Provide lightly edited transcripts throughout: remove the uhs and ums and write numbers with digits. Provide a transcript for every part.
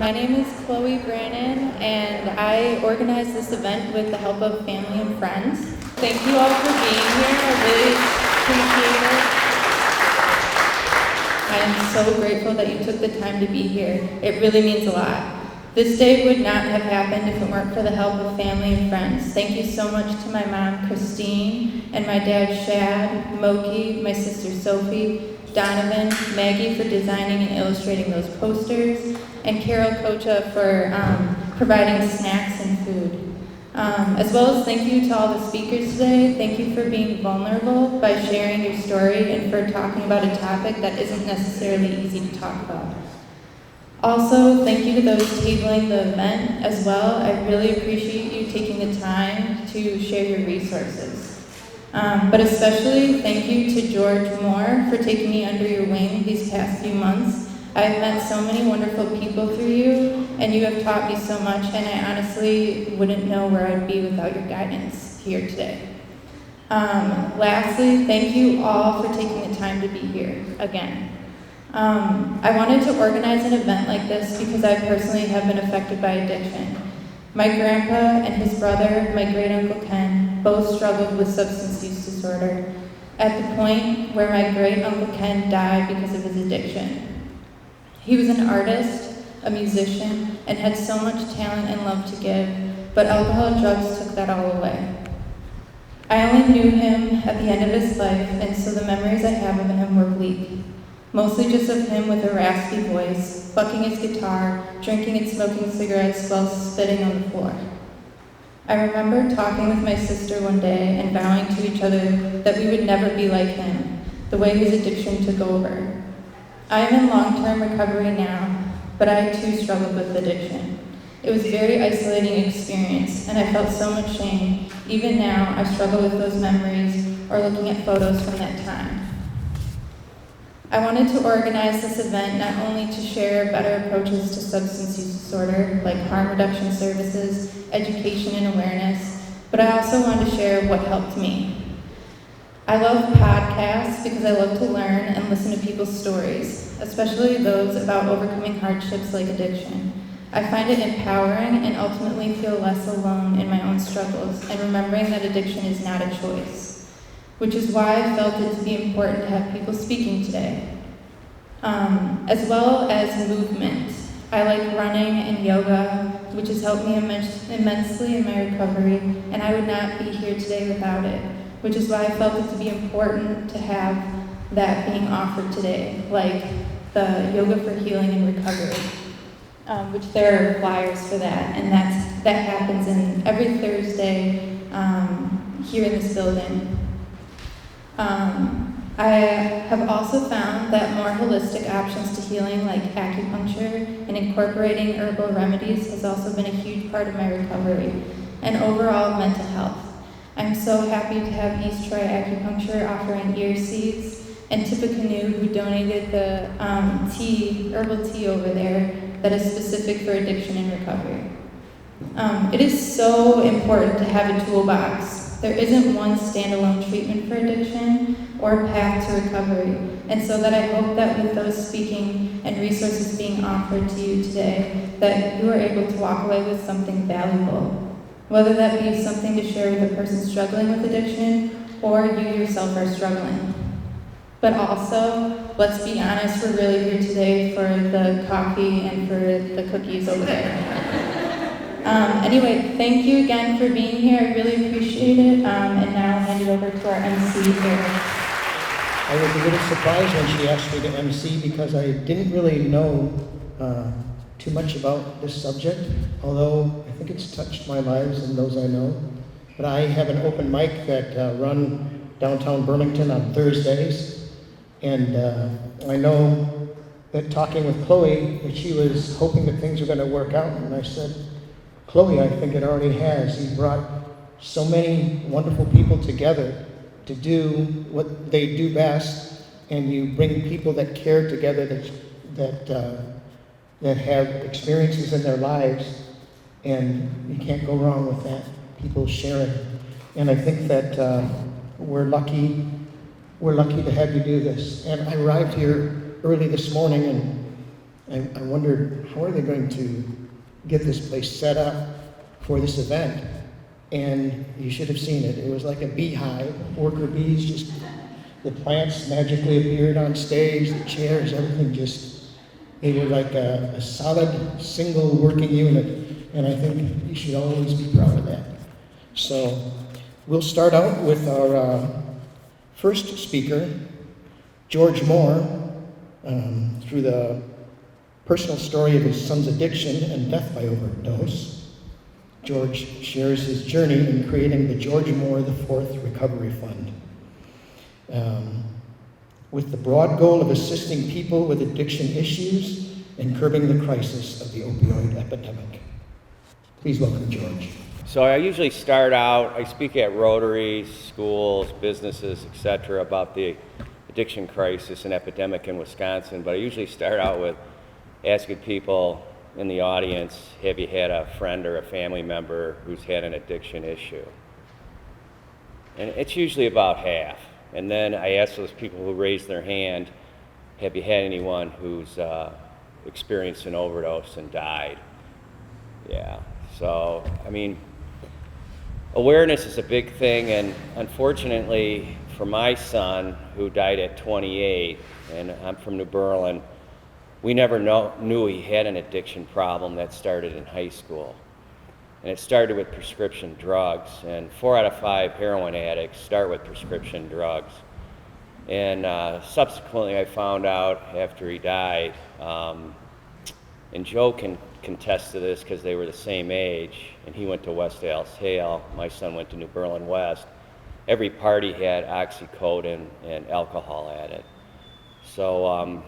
My name is Chloe Branen, and I organized this event with the help of family and friends. Thank you all for being here. I really appreciate it. I am so grateful that you took the time to be here. It really means a lot. This day would not have happened if it weren't for the help of family and friends. Thank you so much to my mom, Christine, and my dad, Shad, Moki, my sister, Sophie, Donovan, Maggie for designing and illustrating those posters, and Carol Kocha for providing snacks and food. As well as thank you to all the speakers today. Thank you for being vulnerable by sharing your story and for talking about a topic that isn't necessarily easy to talk about. Also, thank you to those tabling the event as well. I really appreciate you taking the time to share your resources. But especially thank you to George Moore for taking me under your wing these past few months. I've met so many wonderful people through you, and you have taught me so much, and I honestly wouldn't know where I'd be without your guidance here today. Lastly, thank you all for taking the time to be here again. I wanted to organize an event like this because I personally have been affected by addiction. My grandpa and his brother, my great-uncle Ken, both struggled with substance use disorder at the point where my great-uncle Ken died because of his addiction. He was an artist, a musician, and had so much talent and love to give, but alcohol and drugs took that all away. I only knew him at the end of his life, and so the memories I have of him were bleak. Mostly just of him with a raspy voice, bucking his guitar, drinking and smoking cigarettes while spitting on the floor. I remember talking with my sister one day and vowing to each other that we would never be like him, the way his addiction took over. I am in long-term recovery now, but I too struggled with addiction. It was a very isolating experience, and I felt so much shame. Even now, I struggle with those memories or looking at photos from that time. I wanted to organize this event not only to share better approaches to substance use disorder, like harm reduction services, education and awareness, but I also wanted to share what helped me. I love podcasts because I love to learn and listen to people's stories, especially those about overcoming hardships like addiction. I find it empowering and ultimately feel less alone in my own struggles and remembering that addiction is not a choice, which is why I felt it to be important to have people speaking today. As well as movement. I like running and yoga, which has helped me immensely in my recovery, and I would not be here today without it, which is why I felt it to be important to have that being offered today, like the Yoga for Healing and Recovery, which there are flyers for that, and that happens every Thursday here in this building. I have also found that more holistic options to healing like acupuncture and incorporating herbal remedies has also been a huge part of my recovery and overall mental health. I'm so happy to have East Troy Acupuncture offering ear seeds and Tippecanoe who donated the herbal tea over there that is specific for addiction and recovery. It is so important to have a toolbox. There isn't one standalone treatment for addiction or path to recovery, and so that I hope that with those speaking and resources being offered to you today, that you are able to walk away with something valuable, whether that be something to share with a person struggling with addiction or you yourself are struggling. But also, let's be honest, we're really here today for the coffee and for the cookies over there. Anyway, thank you again for being here. I really appreciate it. And now I'll hand it over to our MC here. I was a little surprised when she asked me to MC because I didn't really know too much about this subject, although I think it's touched my lives and those I know. But I have an open mic that run downtown Burlington on Thursdays, and I know that talking with Chloe, that she was hoping that things were going to work out, and I said, Chloe, I think it already has. You brought so many wonderful people together to do what they do best, and you bring people that care together, that have experiences in their lives, and you can't go wrong with that. People sharing, and I think that we're lucky to have you do this. And I arrived here early this morning, and I wondered, how are they going to get this place set up for this event? And you should have seen it. It was like a beehive. Worker bees, just the plants magically appeared on stage, the chairs, everything just, they were like a solid single working unit. And I think you should always be proud of that. So we'll start out with our first speaker, George Moore, through the personal story of his son's addiction and death by overdose. George shares his journey in creating the George Moore IV Recovery Fund, with the broad goal of assisting people with addiction issues and curbing the crisis of the opioid epidemic. Please welcome George. So I usually start out, I speak at Rotaries, schools, businesses, etc. about the addiction crisis and epidemic in Wisconsin, but I usually start out with asking people in the audience, have you had a friend or a family member who's had an addiction issue? And it's usually about half. And then I ask those people who raise their hand, have you had anyone who's experienced an overdose and died? Yeah, so, I mean, awareness is a big thing, and unfortunately for my son, who died at 28, and I'm from New Berlin, we never knew he had an addiction problem that started in high school. And it started with prescription drugs, and 4 out of 5 heroin addicts start with prescription drugs. And subsequently I found out after he died, and Joe can contest to this because they were the same age, and he went to West Allis Hale, my son went to New Berlin West. Every party had oxycodone and alcohol at it. So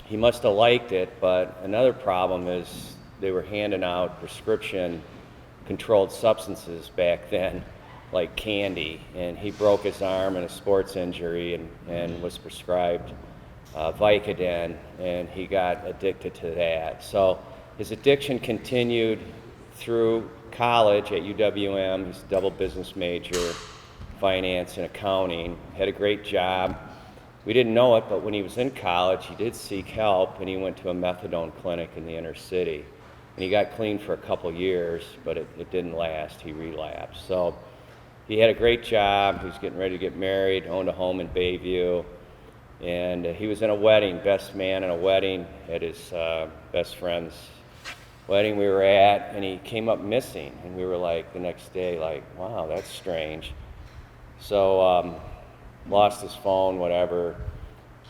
he must have liked it, but another problem is they were handing out prescription controlled substances back then, like candy, and he broke his arm in a sports injury and was prescribed Vicodin, and he got addicted to that. So his addiction continued through college at UWM. He's a double business major, finance and accounting, had a great job. We didn't know it, but when he was in college, he did seek help, and he went to a methadone clinic in the inner city. And he got clean for a couple years, but it didn't last. He relapsed. So he had a great job. He was getting ready to get married, owned a home in Bayview. And he was in a wedding, best man in a wedding at his best friend's wedding we were at, and he came up missing. And we were like, the next day, like, wow, that's strange. So lost his phone, whatever.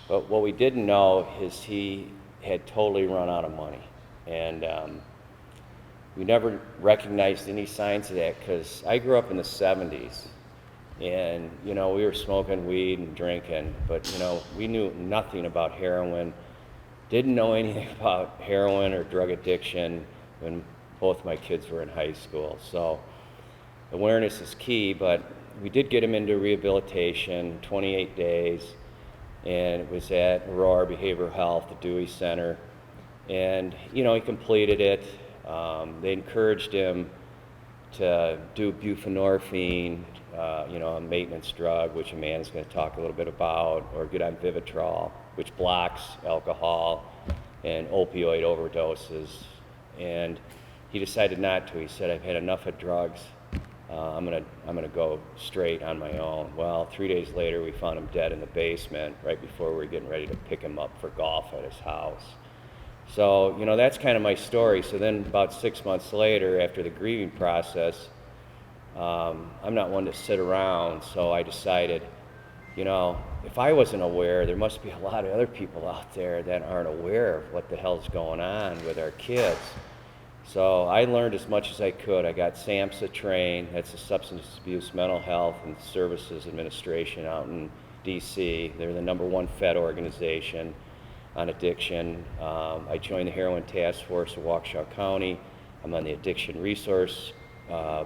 But what we didn't know is he had totally run out of money. And we never recognized any signs of that because I grew up in the 70s. And, you know, we were smoking weed and drinking, but, you know, we knew nothing about heroin, didn't know anything about heroin or drug addiction when both my kids were in high school. So awareness is key, but we did get him into rehabilitation, 28 days, and it was at Aurora Behavioral Health, the Dewey Center. And, you know, he completed it. They encouraged him to do buprenorphine, you know, a maintenance drug, which Amanda's going to talk a little bit about, or get on Vivitrol, which blocks alcohol and opioid overdoses. And he decided not to. He said, I've had enough of drugs. I'm gonna go straight on my own. Well, 3 days later, we found him dead in the basement right before we were getting ready to pick him up for golf at his house. So, you know, that's kind of my story. So then about 6 months later, after the grieving process, I'm not one to sit around, so I decided, you know, if I wasn't aware, there must be a lot of other people out there that aren't aware of what the hell's going on with our kids. So I learned as much as I could. I got SAMHSA trained, that's the Substance Abuse Mental Health and Services Administration out in DC. They're the #1 Fed organization on addiction. I joined the Heroin Task Force of Waukesha County. I'm on the Addiction Resource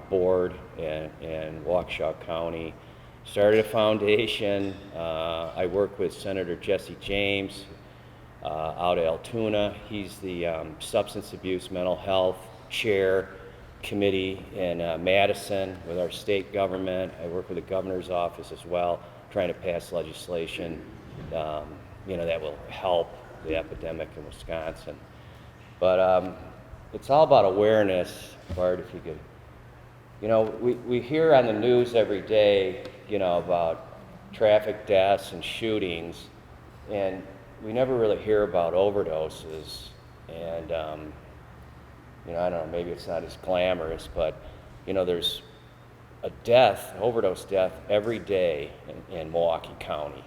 Board in Waukesha County. Started a foundation. I work with Senator Jesse James out of Altoona. He's the Substance Abuse Mental Health Chair Committee in Madison with our state government. I work with the governor's office as well, trying to pass legislation you know, that will help the epidemic in Wisconsin. But it's all about awareness, Bart, if you could. You know, we hear on the news every day, you know, about traffic deaths and shootings, and we never really hear about overdoses. And, you know, I don't know, maybe it's not as glamorous, but, you know, there's a death, an overdose death, every day in Milwaukee County.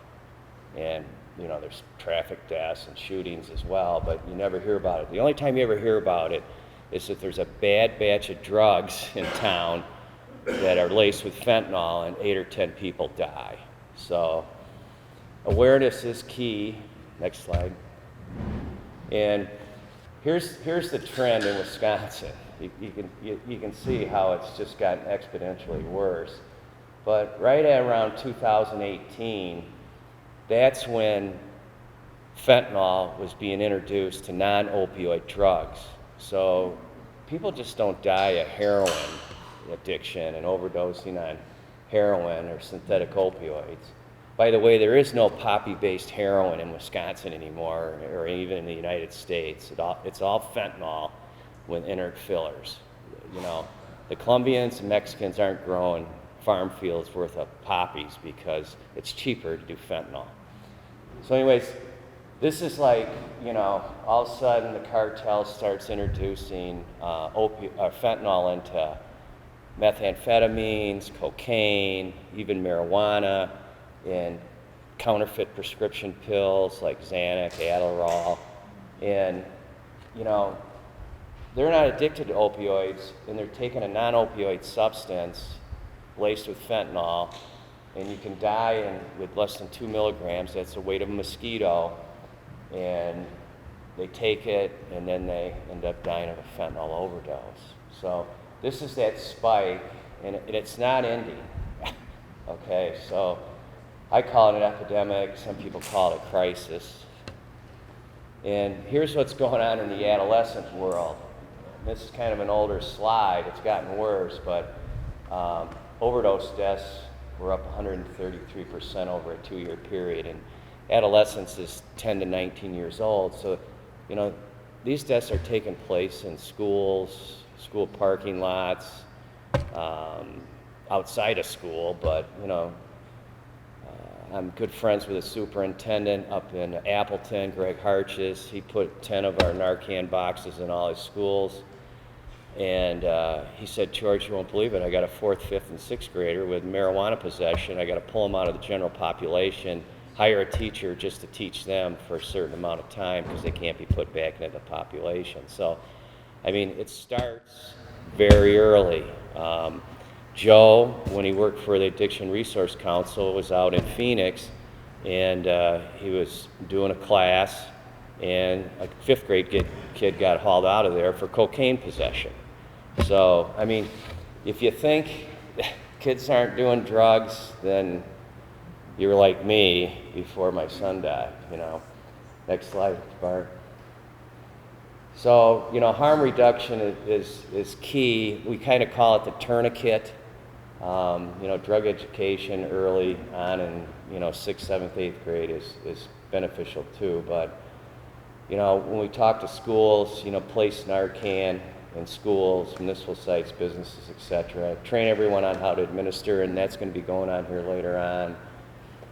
And, you know, there's traffic deaths and shootings as well, but you never hear about it. The only time you ever hear about it is that there's a bad batch of drugs in town that are laced with fentanyl and 8 or 10 people die. So awareness is key. Next slide. And here's the trend in Wisconsin. You can see how it's just gotten exponentially worse. But right at around 2018, that's when fentanyl was being introduced to non-opioid drugs. So people just don't die of heroin addiction and overdosing on heroin or synthetic opioids. By the way, there is no poppy-based heroin in Wisconsin anymore, or even in the United States. It's all fentanyl with inert fillers. You know, the Colombians and Mexicans aren't growing farm fields worth of poppies because it's cheaper to do fentanyl. So anyways, this is like, you know, all of a sudden the cartel starts introducing fentanyl into methamphetamines, cocaine, even marijuana, and counterfeit prescription pills like Xanax, Adderall. And, you know, they're not addicted to opioids, and they're taking a non-opioid substance laced with fentanyl, and you can die with less than 2 milligrams. That's the weight of a mosquito. And they take it, and then they end up dying of a fentanyl overdose. So this is that spike, and it's not ending. Okay, so I call it an epidemic. Some people call it a crisis. And here's what's going on in the adolescent world. This is kind of an older slide. It's gotten worse, but overdose deaths were up 133% over a 2-year period. And adolescence is 10 to 19 years old. So, you know, these deaths are taking place in schools, school parking lots, outside of school, but, you know, I'm good friends with a superintendent up in Appleton, Greg Harches. He put 10 of our Narcan boxes in all his schools. And he said, George, you won't believe it. I got a 4th, 5th, and 6th grader with marijuana possession. I got to pull them out of the general population, hire a teacher just to teach them for a certain amount of time because they can't be put back into the population. So, I mean, it starts very early. Joe, when he worked for the Addiction Resource Council, was out in Phoenix, and he was doing a class, and a 5th grade kid got hauled out of there for cocaine possession. So, I mean, if you think kids aren't doing drugs, then you were like me before my son died, you know. Next slide, Bart. So, you know, harm reduction is key. We kind of call it the tourniquet. You know, drug education early on in, you know, 6th, 7th, 8th grade is beneficial too. But, you know, when we talk to schools, you know, place Narcan in schools, municipal sites, businesses, etc. Train everyone on how to administer, and that's going to be going on here later on.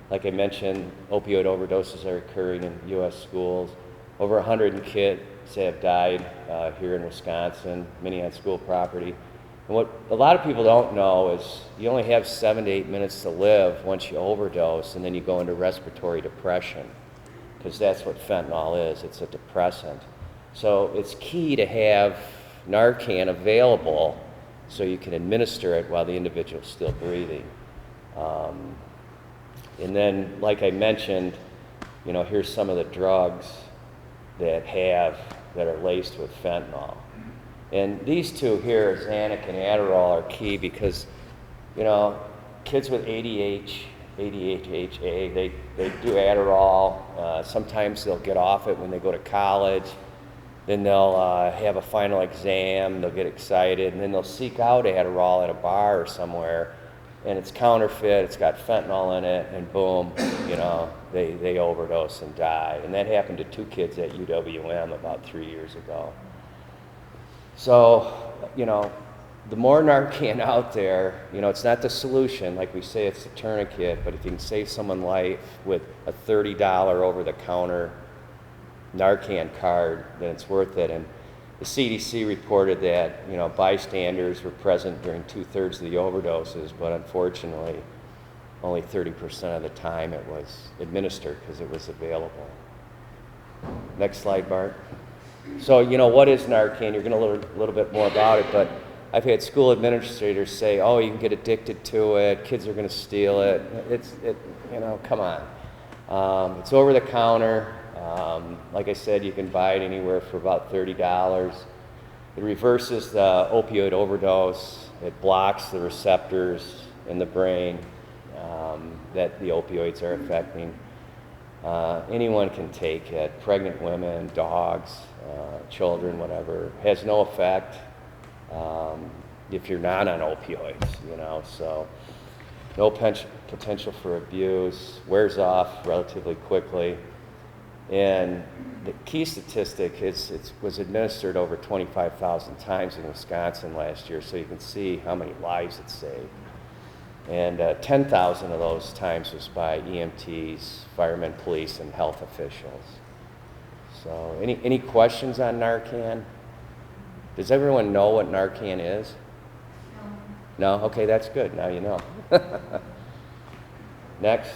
Like I mentioned, opioid overdoses are occurring in U.S. schools. Over 100 kids have died here in Wisconsin, many on school property. And what a lot of people don't know is you only have 7 to 8 minutes to live once you overdose, and then you go into respiratory depression, because that's what fentanyl is. It's a depressant. So it's key to have Narcan available so you can administer it while the individual's still breathing. And then, like I mentioned, you know, here's some of the drugs that are laced with fentanyl. And these two here, Xanax and Adderall, are key because, you know, kids with ADHD, they do Adderall. Sometimes they'll get off it when they go to college. Then they'll have a final exam, they'll get excited, and then they'll seek out Adderall at a bar or somewhere. and it's counterfeit, it's got fentanyl in it, and boom, you know, they overdose and die. And that happened to 2 kids at UWM about 3 years ago. So, you know, the more Narcan out there, you know, it's not the solution, like we say it's the tourniquet, but if you can save someone's life with a $30 over-the-counter Narcan card, then it's worth it. And the CDC reported that, you know, bystanders were present during 2/3 of the overdoses, but unfortunately, only 30% of the time it was administered because it was available. Next slide, Bart. So, you know, what is Narcan? You're going to learn a little bit more about it, but I've had school administrators say, oh, you can get addicted to it, kids are going to steal it. You know, come on. It's over the counter. Like I said, you can buy it anywhere for about $30. It reverses the opioid overdose. It blocks the receptors in the brain that the opioids are affecting. Anyone can take it, pregnant women, dogs, children, whatever. It has no effect if you're not on opioids, you know, so no potential for abuse, wears off relatively quickly. And the key statistic is it was administered over 25,000 times in Wisconsin last year, so you can see how many lives it saved. And 10,000 of those times was by EMTs, firemen, police, and health officials. So any questions on Narcan? Does everyone know what Narcan is? No? No? Okay, that's good. Now you know. Next.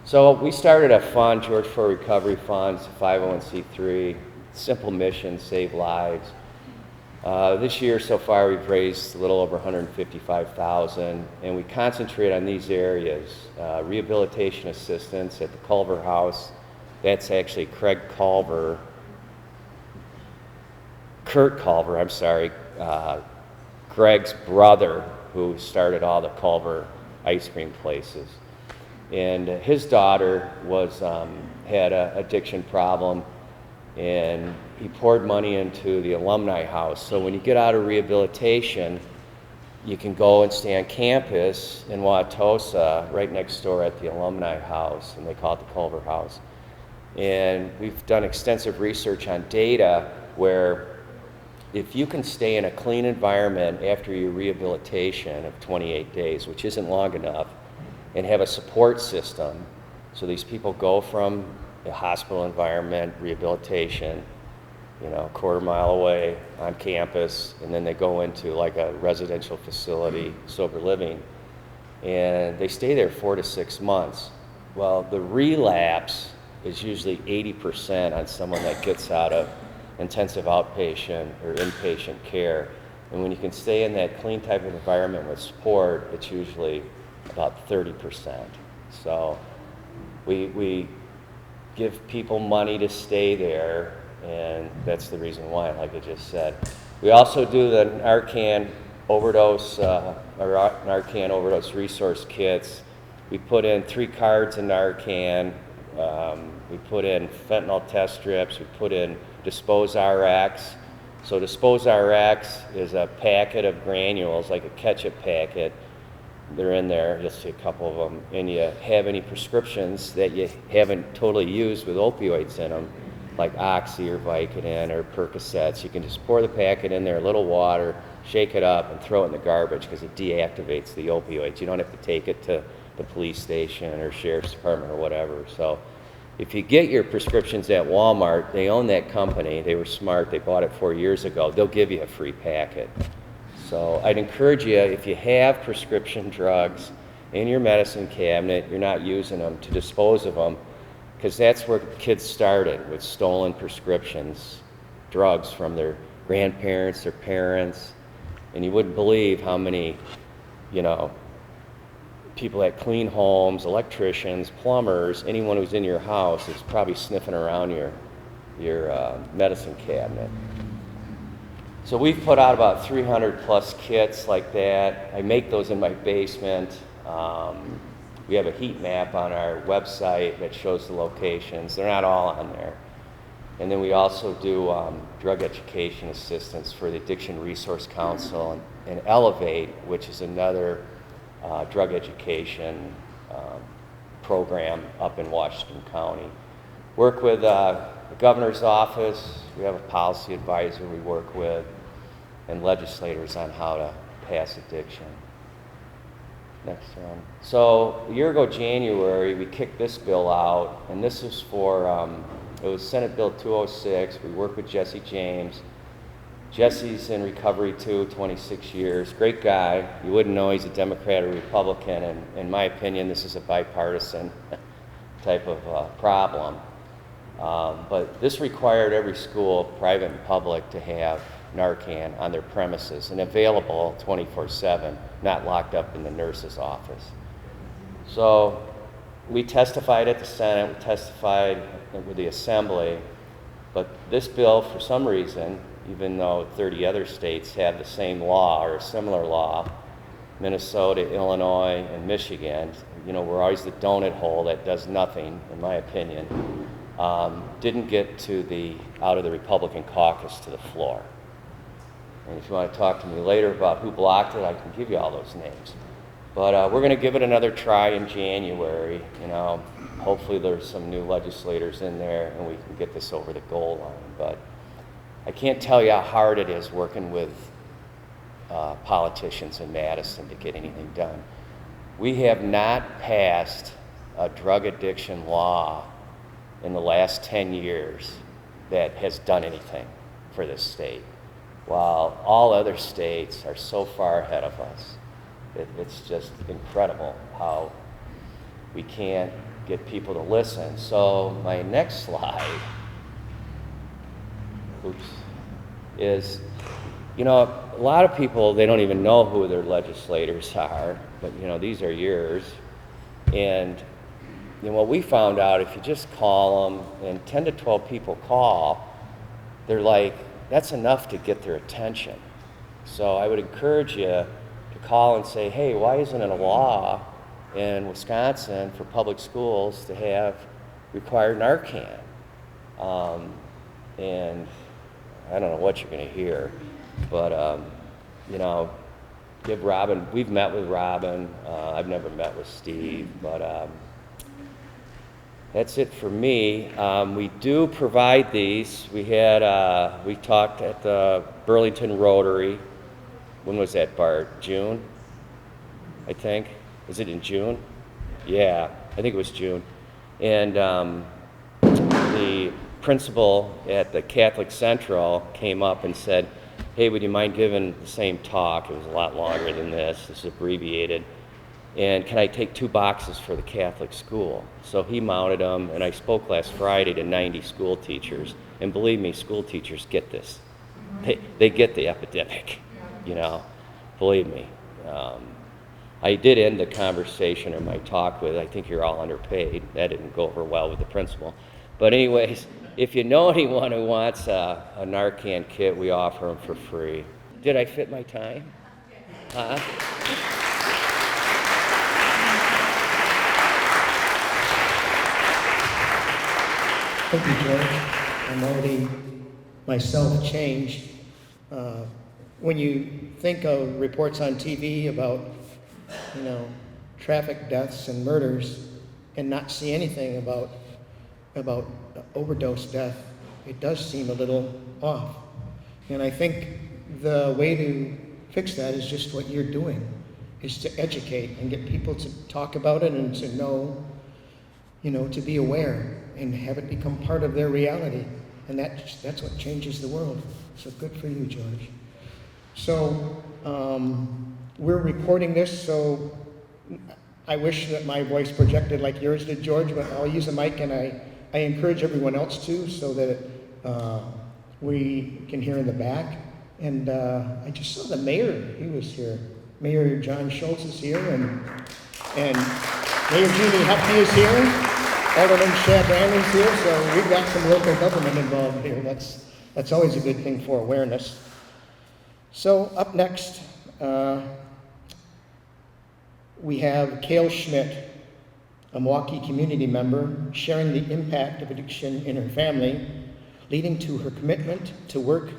So we started a fund, George Ford Recovery Fund, 501c3, simple mission, save lives. This year so far we've raised a little over $155,000, and we concentrate on these areas. Rehabilitation assistance at the Culver House. That's actually Kurt Culver, Greg's brother, who started all the Culver ice cream places. And his daughter had an addiction problem, and he poured money into the alumni house. So when you get out of rehabilitation, you can go and stay on campus in Wauwatosa, right next door at the alumni house, and they call it the Culver House. And we've done extensive research on data where if you can stay in a clean environment after your rehabilitation of 28 days, which isn't long enough, and have a support system, so these people go from a hospital environment, rehabilitation, you know, a quarter mile away on campus, and then they go into like a residential facility, sober living, and they stay there 4 to 6 months. Well, the relapse is usually 80% on someone that gets out of intensive outpatient or inpatient care. And when you can stay in that clean type of environment with support, it's usually about 30%. So we give people money to stay there, and that's the reason why, like I just said. We also do the Narcan overdose, Narcan overdose resource kits. We put in 3 cards of Narcan. We put in fentanyl test strips. We put in Dispose RX. So Dispose RX is a packet of granules, like a ketchup packet. They're in there, you'll see a couple of them, and you have any prescriptions that you haven't totally used with opioids in them, like Oxy or Vicodin or Percocets. You can just pour the packet in there, a little water, shake it up, and throw it in the garbage because it deactivates the opioids. You don't have to take it to the police station or sheriff's department or whatever. So if you get your prescriptions at Walmart, they own that company. They were smart. They bought it 4 years ago. They'll give you a free packet. So I'd encourage you, if you have prescription drugs in your medicine cabinet, you're not using them, to dispose of them, because that's where kids started, with stolen prescriptions, drugs from their grandparents, their parents, and you wouldn't believe how many, you know, people that clean homes, electricians, plumbers, anyone who's in your house is probably sniffing around your medicine cabinet. So we've put out about 300 plus kits like that. I make those in my basement. We have a heat map on our website that shows the locations. They're not all on there. And then we also do drug education assistance for the Addiction Resource Council and Elevate, which is another drug education program up in Washington County. Work with the governor's office. We have a policy advisor we work with, and legislators on how to pass addiction. Next one. So a year ago, January, we kicked this bill out, and this is for, it was Senate Bill 206. We worked with Jesse James. Jesse's in recovery too, 26 years. Great guy. You wouldn't know he's a Democrat or Republican, and in my opinion, this is a bipartisan type of problem. But this required every school, private and public, to have Narcan on their premises and available 24/7, not locked up in the nurse's office. So we testified at the Senate, we testified with the Assembly, but this bill, for some reason, even though 30 other states have the same law or a similar law, Minnesota, Illinois, and Michigan, you know, we're always the donut hole that does nothing, in my opinion, didn't get to out of the Republican caucus to the floor. And if you want to talk to me later about who blocked it, I can give you all those names. But we're going to give it another try in January. You know, hopefully there's some new legislators in there and we can get this over the goal line. But I can't tell you how hard it is working with politicians in Madison to get anything done. We have not passed a drug addiction law in the last 10 years that has done anything for this state, while all other states are so far ahead of us. It's just incredible how we can't get people to listen. So my next slide, is, you know, a lot of people, they don't even know who their legislators are, but you know, these are yours. And you know, what we found out, if you just call them, and 10 to 12 people call, they're like, that's enough to get their attention. So I would encourage you to call and say, hey, why isn't it a law in Wisconsin for public schools to have required Narcan? And I don't know what you're going to hear, but you know, give Robin, we've met with Robin, I've never met with Steve, but that's it for me. We do provide these. We talked at the Burlington Rotary. When was that, Bart? June, I think. Was it in June? Yeah, I think it was June. And the principal at the Catholic Central came up and said, hey, would you mind giving the same talk? It was a lot longer than this. This is abbreviated. And can I take 2 boxes for the Catholic school? So he mounted them, and I spoke last Friday to 90 school teachers. And believe me, school teachers get this. They get the epidemic, you know, believe me. I did end the conversation or my talk with, I think you're all underpaid. That didn't go over well with the principal. But anyways, if you know anyone who wants a Narcan kit, we offer them for free. Did I fit my time? Thank you, George. I'm already myself changed. When you think of reports on TV about, you know, traffic deaths and murders and not see anything about overdose death, it does seem a little off. And I think the way to fix that is just what you're doing, is to educate and get people to talk about it and to know, you know, to be aware and have it become part of their reality. And that's what changes the world. So good for you, George. So we're recording this, so I wish that my voice projected like yours did, George, but I'll use a mic, and I encourage everyone else to, so that we can hear in the back. And I just saw the mayor, he was here. Mayor John Schultz is here, and Mayor Jeannie Hupke is here. Alderman Shad Branen is here, so we've got some local government involved here. That's always a good thing for awareness. So up next, we have Kale Schmidt, a Milwaukee community member, sharing the impact of addiction in her family. leading to her commitment to work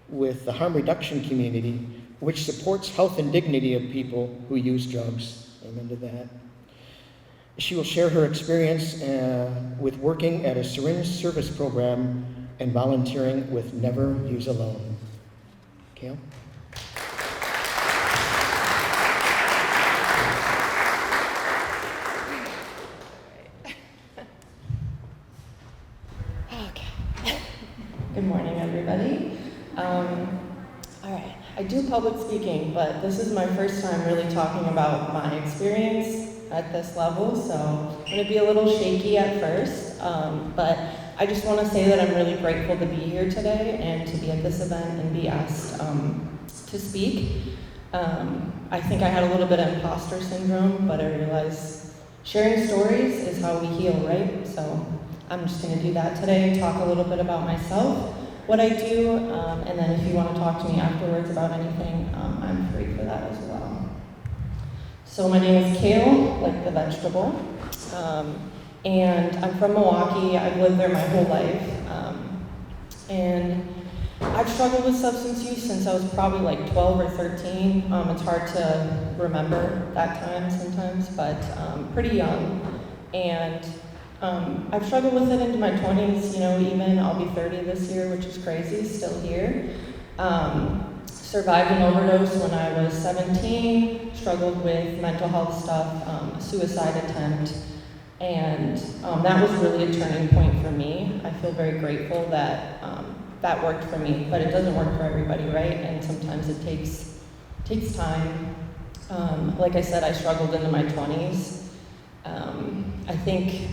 with the harm reduction community, which supports health and dignity of people who use drugs. Amen to that. She will share her experience with working at a syringe service program and volunteering with Never Use Alone. Kale? Good morning, everybody. All right, I do public speaking, but this is my first time really talking about my experience at this level, so I'm going to be a little shaky at first, but I just want to say that I'm really grateful to be here today and to be at this event and be asked to speak. I think I had a little bit of imposter syndrome, but I realized sharing stories is how we heal, right? So I'm just going to do that today, talk a little bit about myself, what I do, and then if you want to talk to me afterwards about anything, I'm free for that as well. So my name is Kale, like the vegetable, and I'm from Milwaukee. I've lived there my whole life, and I've struggled with substance use since I was probably like 12 or 13. It's hard to remember that time sometimes, but pretty young, and I've struggled with it into my 20s, even I'll be 30 this year, which is crazy, still here. Survived an overdose when I was 17, struggled with mental health stuff, a suicide attempt, and that was really a turning point for me. I feel very grateful that that worked for me, but it doesn't work for everybody, right? And sometimes it takes time. Like I said, I struggled into my 20s. I think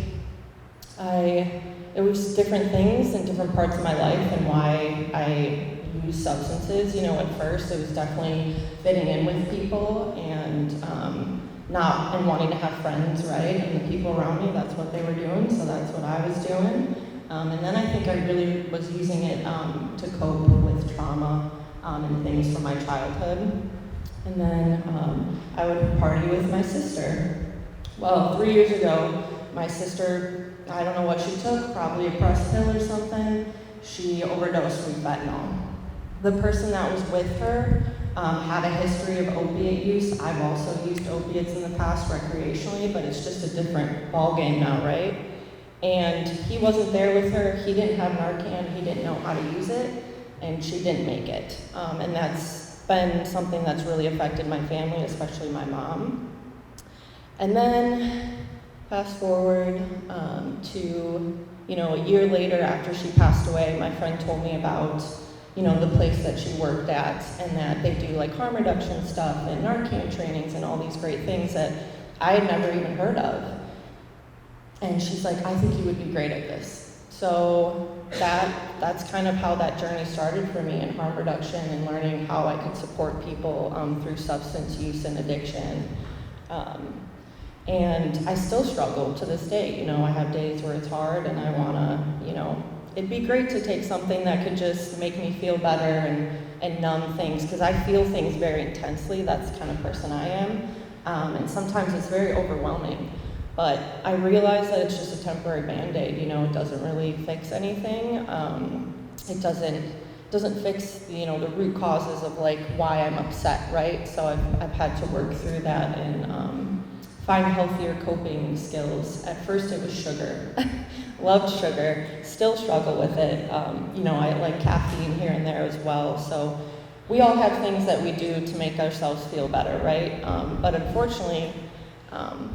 it was different things in different parts of my life and why I used substances. At first it was definitely fitting in with people and wanting to have friends, right? And the people around me, that's what they were doing, so that's what I was doing. And then I think I really was using it to cope with trauma and things from my childhood. And then I would party with my sister. Well, 3 years ago, my sister, I don't know what she took, probably a press pill or something. She overdosed from fentanyl. The person that was with her had a history of opiate use. I've also used opiates in the past recreationally, but it's just a different ballgame now, right? And he wasn't there with her. He didn't have Narcan. He didn't know how to use it, and she didn't make it. And that's been something that's really affected my family, especially my mom. And then fast forward to, a year later after she passed away, my friend told me about, the place that she worked at and that they do like harm reduction stuff and Narcan trainings and all these great things that I had never even heard of. And she's like, I think you would be great at this. So that's kind of how that journey started for me in harm reduction and learning how I could support people through substance use and addiction. And I still struggle to this day. I have days where it's hard and I wanna, it'd be great to take something that could just make me feel better and numb things, because I feel things very intensely. That's the kind of person I am. And sometimes it's very overwhelming. But I realize that it's just a temporary Band-Aid, it doesn't really fix anything. It doesn't fix, the root causes of like why I'm upset, right? So I've had to work through that and find healthier coping skills. At first it was sugar. Loved sugar, still struggle with it. I like caffeine here and there as well. So we all have things that we do to make ourselves feel better, right? But unfortunately,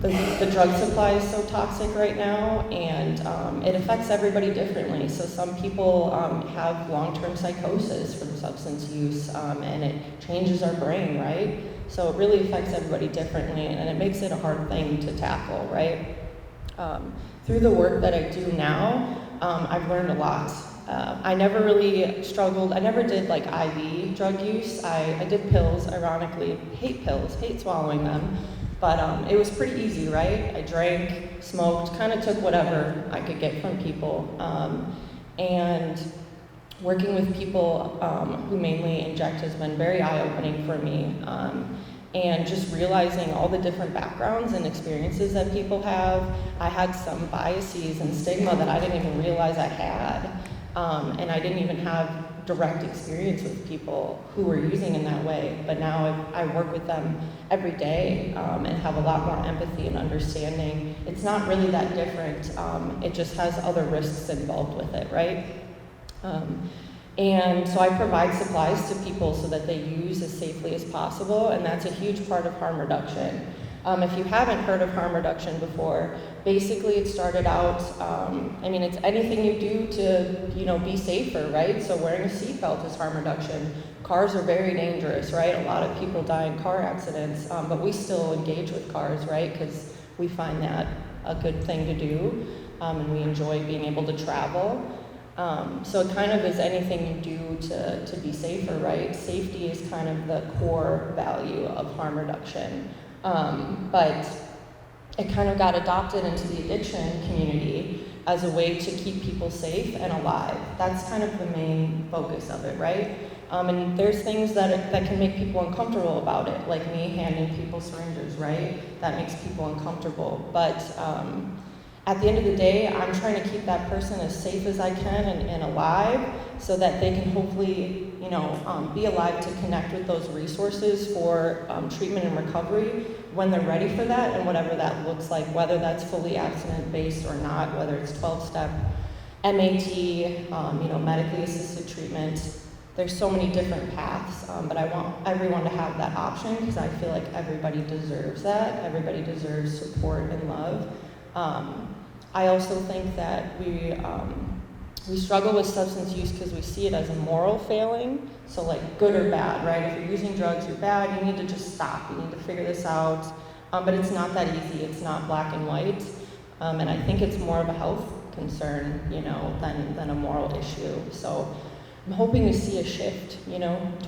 the drug supply is so toxic right now, and it affects everybody differently. So some people have long-term psychosis from substance use, and it changes our brain, right? So it really affects everybody differently, and it makes it a hard thing to tackle, right? Through the work that I do now, I've learned a lot. I never really struggled. I never did like IV drug use. I did pills, ironically. Hate pills, hate swallowing them. But it was pretty easy, right? I drank, smoked, kind of took whatever I could get from people. And working with people who mainly inject has been very eye-opening for me. And just realizing all the different backgrounds and experiences that people have. I had some biases and stigma that I didn't even realize I had. And I didn't even have direct experience with people who were using in that way, but now I work with them every day and have a lot more empathy and understanding. It's not really that different. It just has other risks involved with it, right? And so I provide supplies to people so that they use as safely as possible, and that's a huge part of harm reduction. If you haven't heard of harm reduction before, basically it started out, it's anything you do to, be safer, right? So wearing a seatbelt is harm reduction. Cars are very dangerous, right? A lot of people die in car accidents, but we still engage with cars, right? Because we find that a good thing to do, and we enjoy being able to travel. So it kind of is anything you do to be safer, right? Safety is kind of the core value of harm reduction. But it kind of got adopted into the addiction community as a way to keep people safe and alive. That's kind of the main focus of it, right? And there's things that can make people uncomfortable about it, like me handing people syringes, right? That makes people uncomfortable. But at the end of the day, I'm trying to keep that person as safe as I can and alive so that they can hopefully, be alive to connect with those resources for treatment and recovery when they're ready for that, and whatever that looks like, whether that's fully abstinence-based or not, whether it's 12-step MAT, medically assisted treatment. There's so many different paths, but I want everyone to have that option because I feel like everybody deserves that. Everybody deserves support and love. I also think that we struggle with substance use because we see it as a moral failing. So like good or bad, right? If you're using drugs, you're bad. You need to just stop. You need to figure this out. But it's not that easy. It's not black and white. And I think it's more of a health concern, than a moral issue. So I'm hoping to see a shift,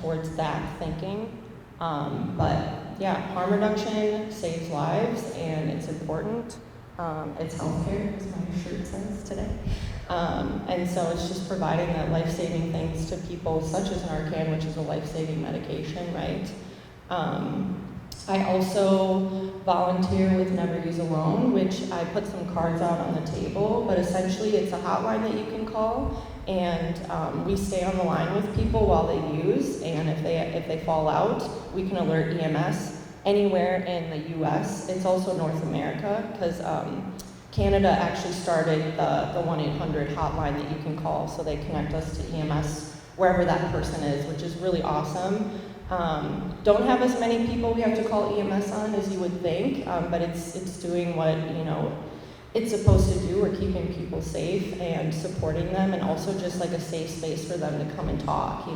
towards that thinking. But yeah, harm reduction saves lives and it's important. It's healthcare, as my shirt says today. And so it's just providing that life-saving things to people, such as Narcan, which is a life-saving medication, right? I also volunteer with Never Use Alone, which I put some cards out on the table, but essentially it's a hotline that you can call, and we stay on the line with people while they use, and if they fall out, we can alert EMS anywhere in the U.S. It's also North America, because Canada actually started the 1-800 hotline that you can call, so they connect us to EMS wherever that person is, which is really awesome. Don't have as many people we have to call EMS on as you would think, but it's doing what it's supposed to do. We're keeping people safe and supporting them, and also just like a safe space for them to come and talk.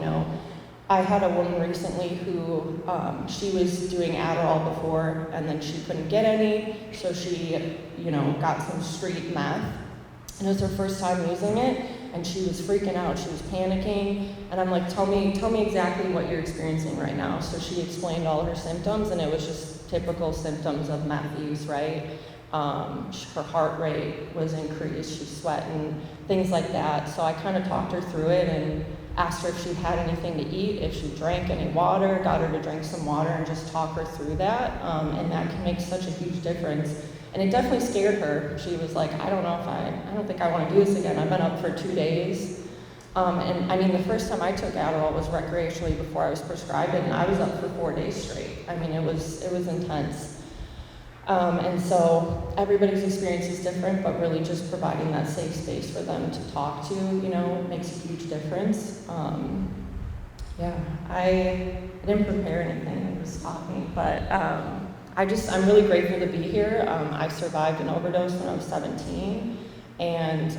I had a woman recently who she was doing Adderall before, and then she couldn't get any, so she got some street meth, and it was her first time using it. And she was freaking out, she was panicking, and I'm like, tell me exactly what you're experiencing right now. So she explained all her symptoms, and it was just typical symptoms of meth use, right? Her heart rate was increased, she's sweating, things like that. So I kind of talked her through it and asked her if she had anything to eat, if she drank any water, got her to drink some water and just talk her through that. And that can make such a huge difference. And it definitely scared her. She was like, I don't think I want to do this again. I've been up for 2 days. The first time I took Adderall was recreationally before I was prescribed it, and I was up for 4 days straight. It was intense. And so everybody's experience is different, but really just providing that safe space for them to talk to, makes a huge difference. I didn't prepare anything, I'm just talking, but I'm really grateful to be here. I survived an overdose when I was 17, and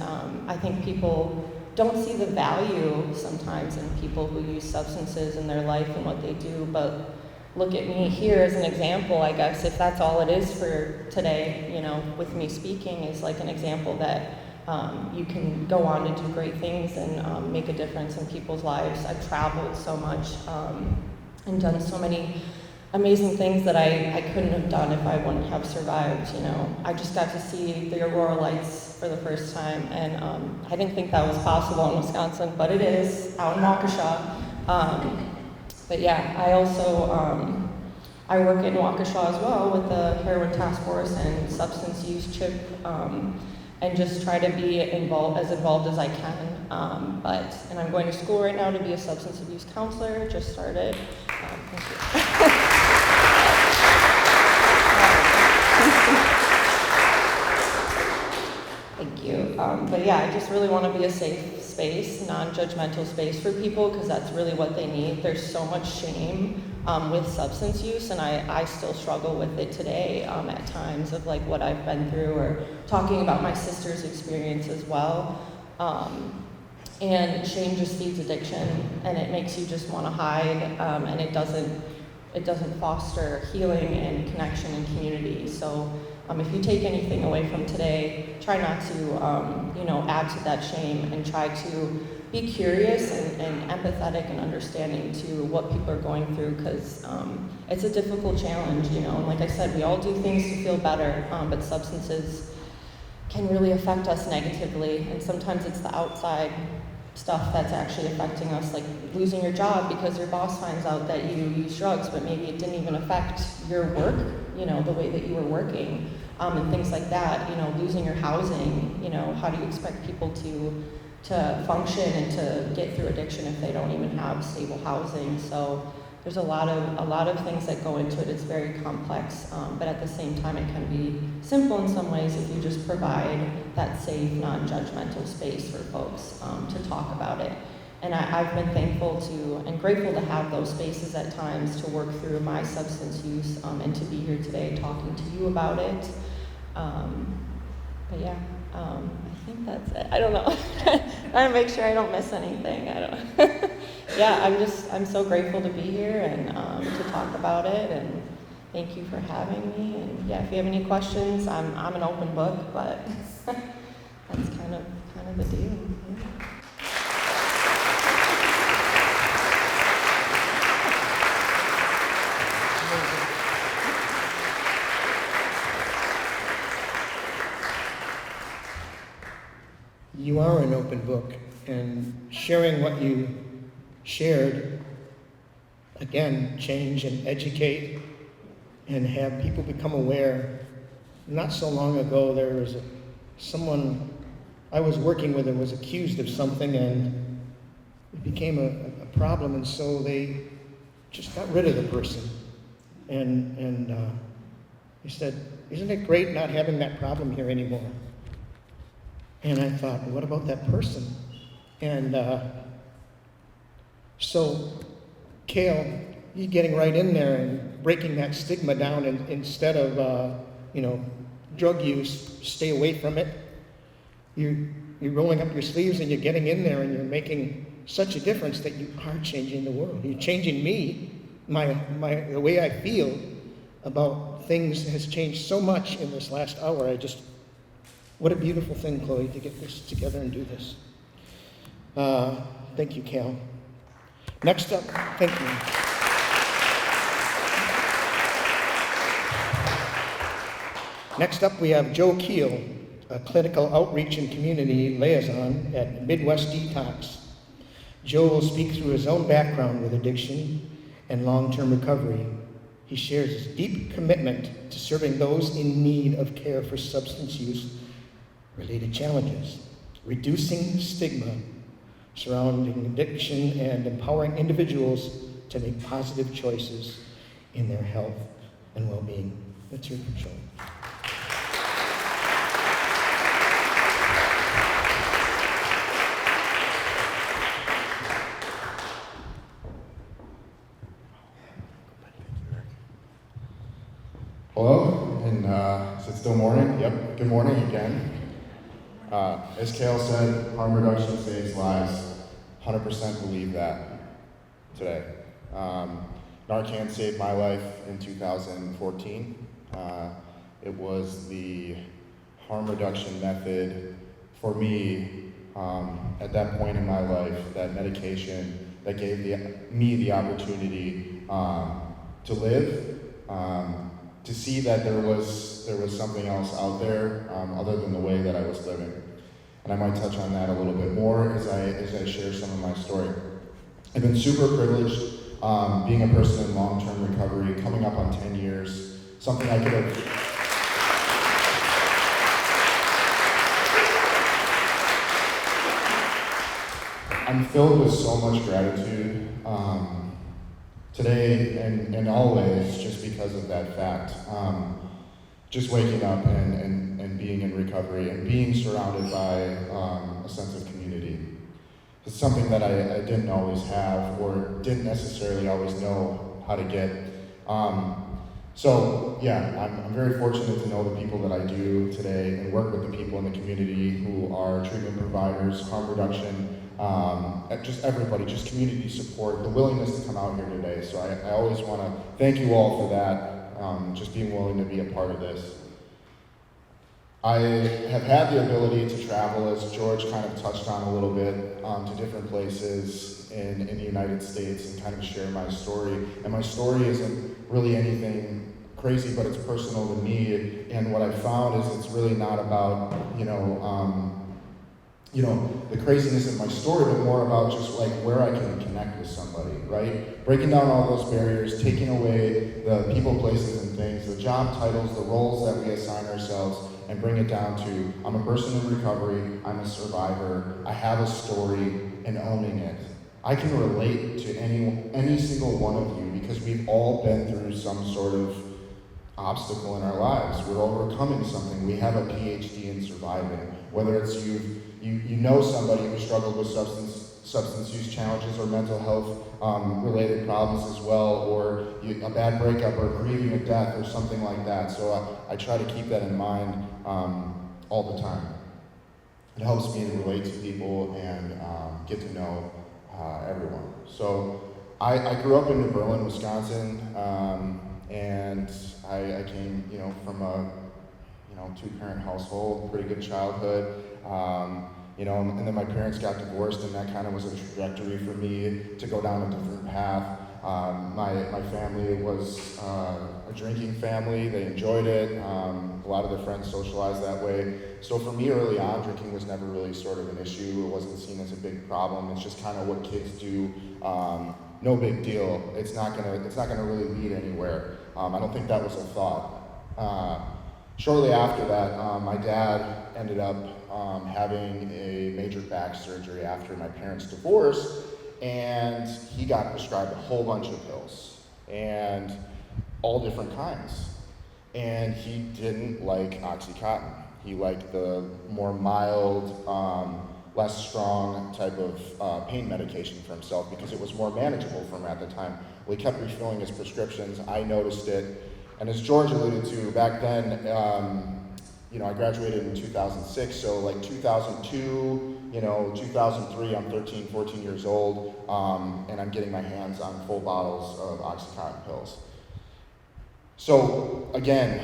I think people don't see the value sometimes in people who use substances in their life and what they do, but look at me here as an example, I guess, if that's all it is for today, with me speaking, is like an example that you can go on to do great things and make a difference in people's lives. I've traveled so much and done so many amazing things that I couldn't have done if I wouldn't have survived. I just got to see the aurora lights for the first time, and I didn't think that was possible in Wisconsin, but it is out in Waukesha. But yeah, I also I work in Waukesha as well with the Heroin Task Force and Substance Use CHIP and just try to be as involved as I can. And I'm going to school right now to be a substance abuse counselor. Just started. Thank you. Thank you. But yeah, I just really want to be a safe space, non-judgmental space for people, because that's really what they need. There's so much shame with substance use, and I still struggle with it today at times of like what I've been through, or talking about my sister's experience as well. And shame just feeds addiction, and it makes you just want to hide, and it doesn't foster healing and connection and community. So if you take anything away from today, try not to add to that shame, and try to be curious and empathetic and understanding to what people are going through, because it's a difficult challenge, and like I said, we all do things to feel better, but substances can really affect us negatively, and sometimes it's the outside stuff that's actually affecting us, like losing your job because your boss finds out that you use drugs, but maybe it didn't even affect your work, the way that you were working, and things like that, losing your housing, how do you expect people to function and to get through addiction if they don't even have stable housing? So there's a lot of things that go into it. It's very complex, but at the same time, it can be simple in some ways if you just provide that safe, non-judgmental space for folks to talk about it. And I've been thankful to and grateful to have those spaces at times to work through my substance use, and to be here today talking to you about it. But yeah, I think that's it. I don't know. Trying to make sure I don't miss anything. I don't. Yeah, I'm so grateful to be here and to talk about it, and thank you for having me. And yeah, if you have any questions, I'm an open book, but that's kind of the deal. Yeah. You are an open book, and sharing what you shared, again, change and educate and have people become aware. Not so long ago, there was someone I was working with that was accused of something, and it became a problem, and so they just got rid of the person. And he said, "Isn't it great not having that problem here anymore?" And I thought, what about that person? And so, Kale, you're getting right in there and breaking that stigma down, and instead of, drug use, stay away from it. You're rolling up your sleeves and you're getting in there and you're making such a difference that you are changing the world. You're changing me. The way I feel about things has changed so much in this last hour. What a beautiful thing, Chloe, to get this together and do this. Thank you, Kale. Next up, thank you. Next up, we have Joe Kiel, a clinical outreach and community liaison at Midwest Detox. Joe will speak through his own background with addiction and long-term recovery. He shares his deep commitment to serving those in need of care for substance use-related challenges, reducing stigma surrounding addiction, and empowering individuals to make positive choices in their health and well-being. Let's hear from Joe. Hello, and is it still morning? Yep, good morning again. As Kale said, harm reduction saves lives. 100% believe that today. Narcan saved my life in 2014. It was the harm reduction method for me at that point in my life, that medication that gave me the opportunity to live, to see that there was something else out there other than the way that I was living. And I might touch on that a little bit more as I share some of my story. I've been super privileged being a person in long-term recovery, coming up on 10 years, something I could have... I'm filled with so much gratitude today and always, just because of that fact. Just waking up and being in recovery and being surrounded by a sense of community. It's something that I didn't always have, or didn't necessarily always know how to get. So yeah, I'm very fortunate to know the people that I do today and work with the people in the community who are treatment providers, harm reduction, just everybody, just community support, the willingness to come out here today. So I always want to thank you all for that, just being willing to be a part of this. I have had the ability to travel, as George kind of touched on a little bit, to different places in the United States and kind of share my story. And my story isn't really anything crazy, but it's personal to me. And what I found is it's really not about, the craziness of my story, but more about just like where I can connect with somebody, right? Breaking down all those barriers, taking away the people, places, and things, the job titles, the roles that we assign ourselves, and bring it down to, I'm a person in recovery, I'm a survivor, I have a story, and owning it. I can relate to any single one of you because we've all been through some sort of obstacle in our lives. We're overcoming something. We have a PhD in surviving. Whether it's you know somebody who struggled with substance use challenges or mental health related problems as well, or a bad breakup or grieving a death or something like that. So I try to keep that in mind all the time. It helps me to relate to people and get to know everyone. So I grew up in New Berlin, Wisconsin, and I came, from a two-parent household, pretty good childhood. And then my parents got divorced, and that kind of was a trajectory for me to go down a different path. My family was a drinking family. They enjoyed it. A lot of their friends socialized that way. So for me, early on, drinking was never really sort of an issue. It wasn't seen as a big problem. It's just kind of what kids do. No big deal. It's not gonna really lead anywhere. I don't think that was a thought. Shortly after that, my dad ended up having a major back surgery after my parents' divorce, and he got prescribed a whole bunch of pills, and all different kinds. And he didn't like Oxycontin. He liked the more mild, less strong type of pain medication for himself because it was more manageable for him at the time. Well, he kept refilling his prescriptions. I noticed it. And as George alluded to, back then, I graduated in 2006, so like 2002, 2003, I'm 13, 14 years old, and I'm getting my hands on full bottles of Oxycontin pills. So again,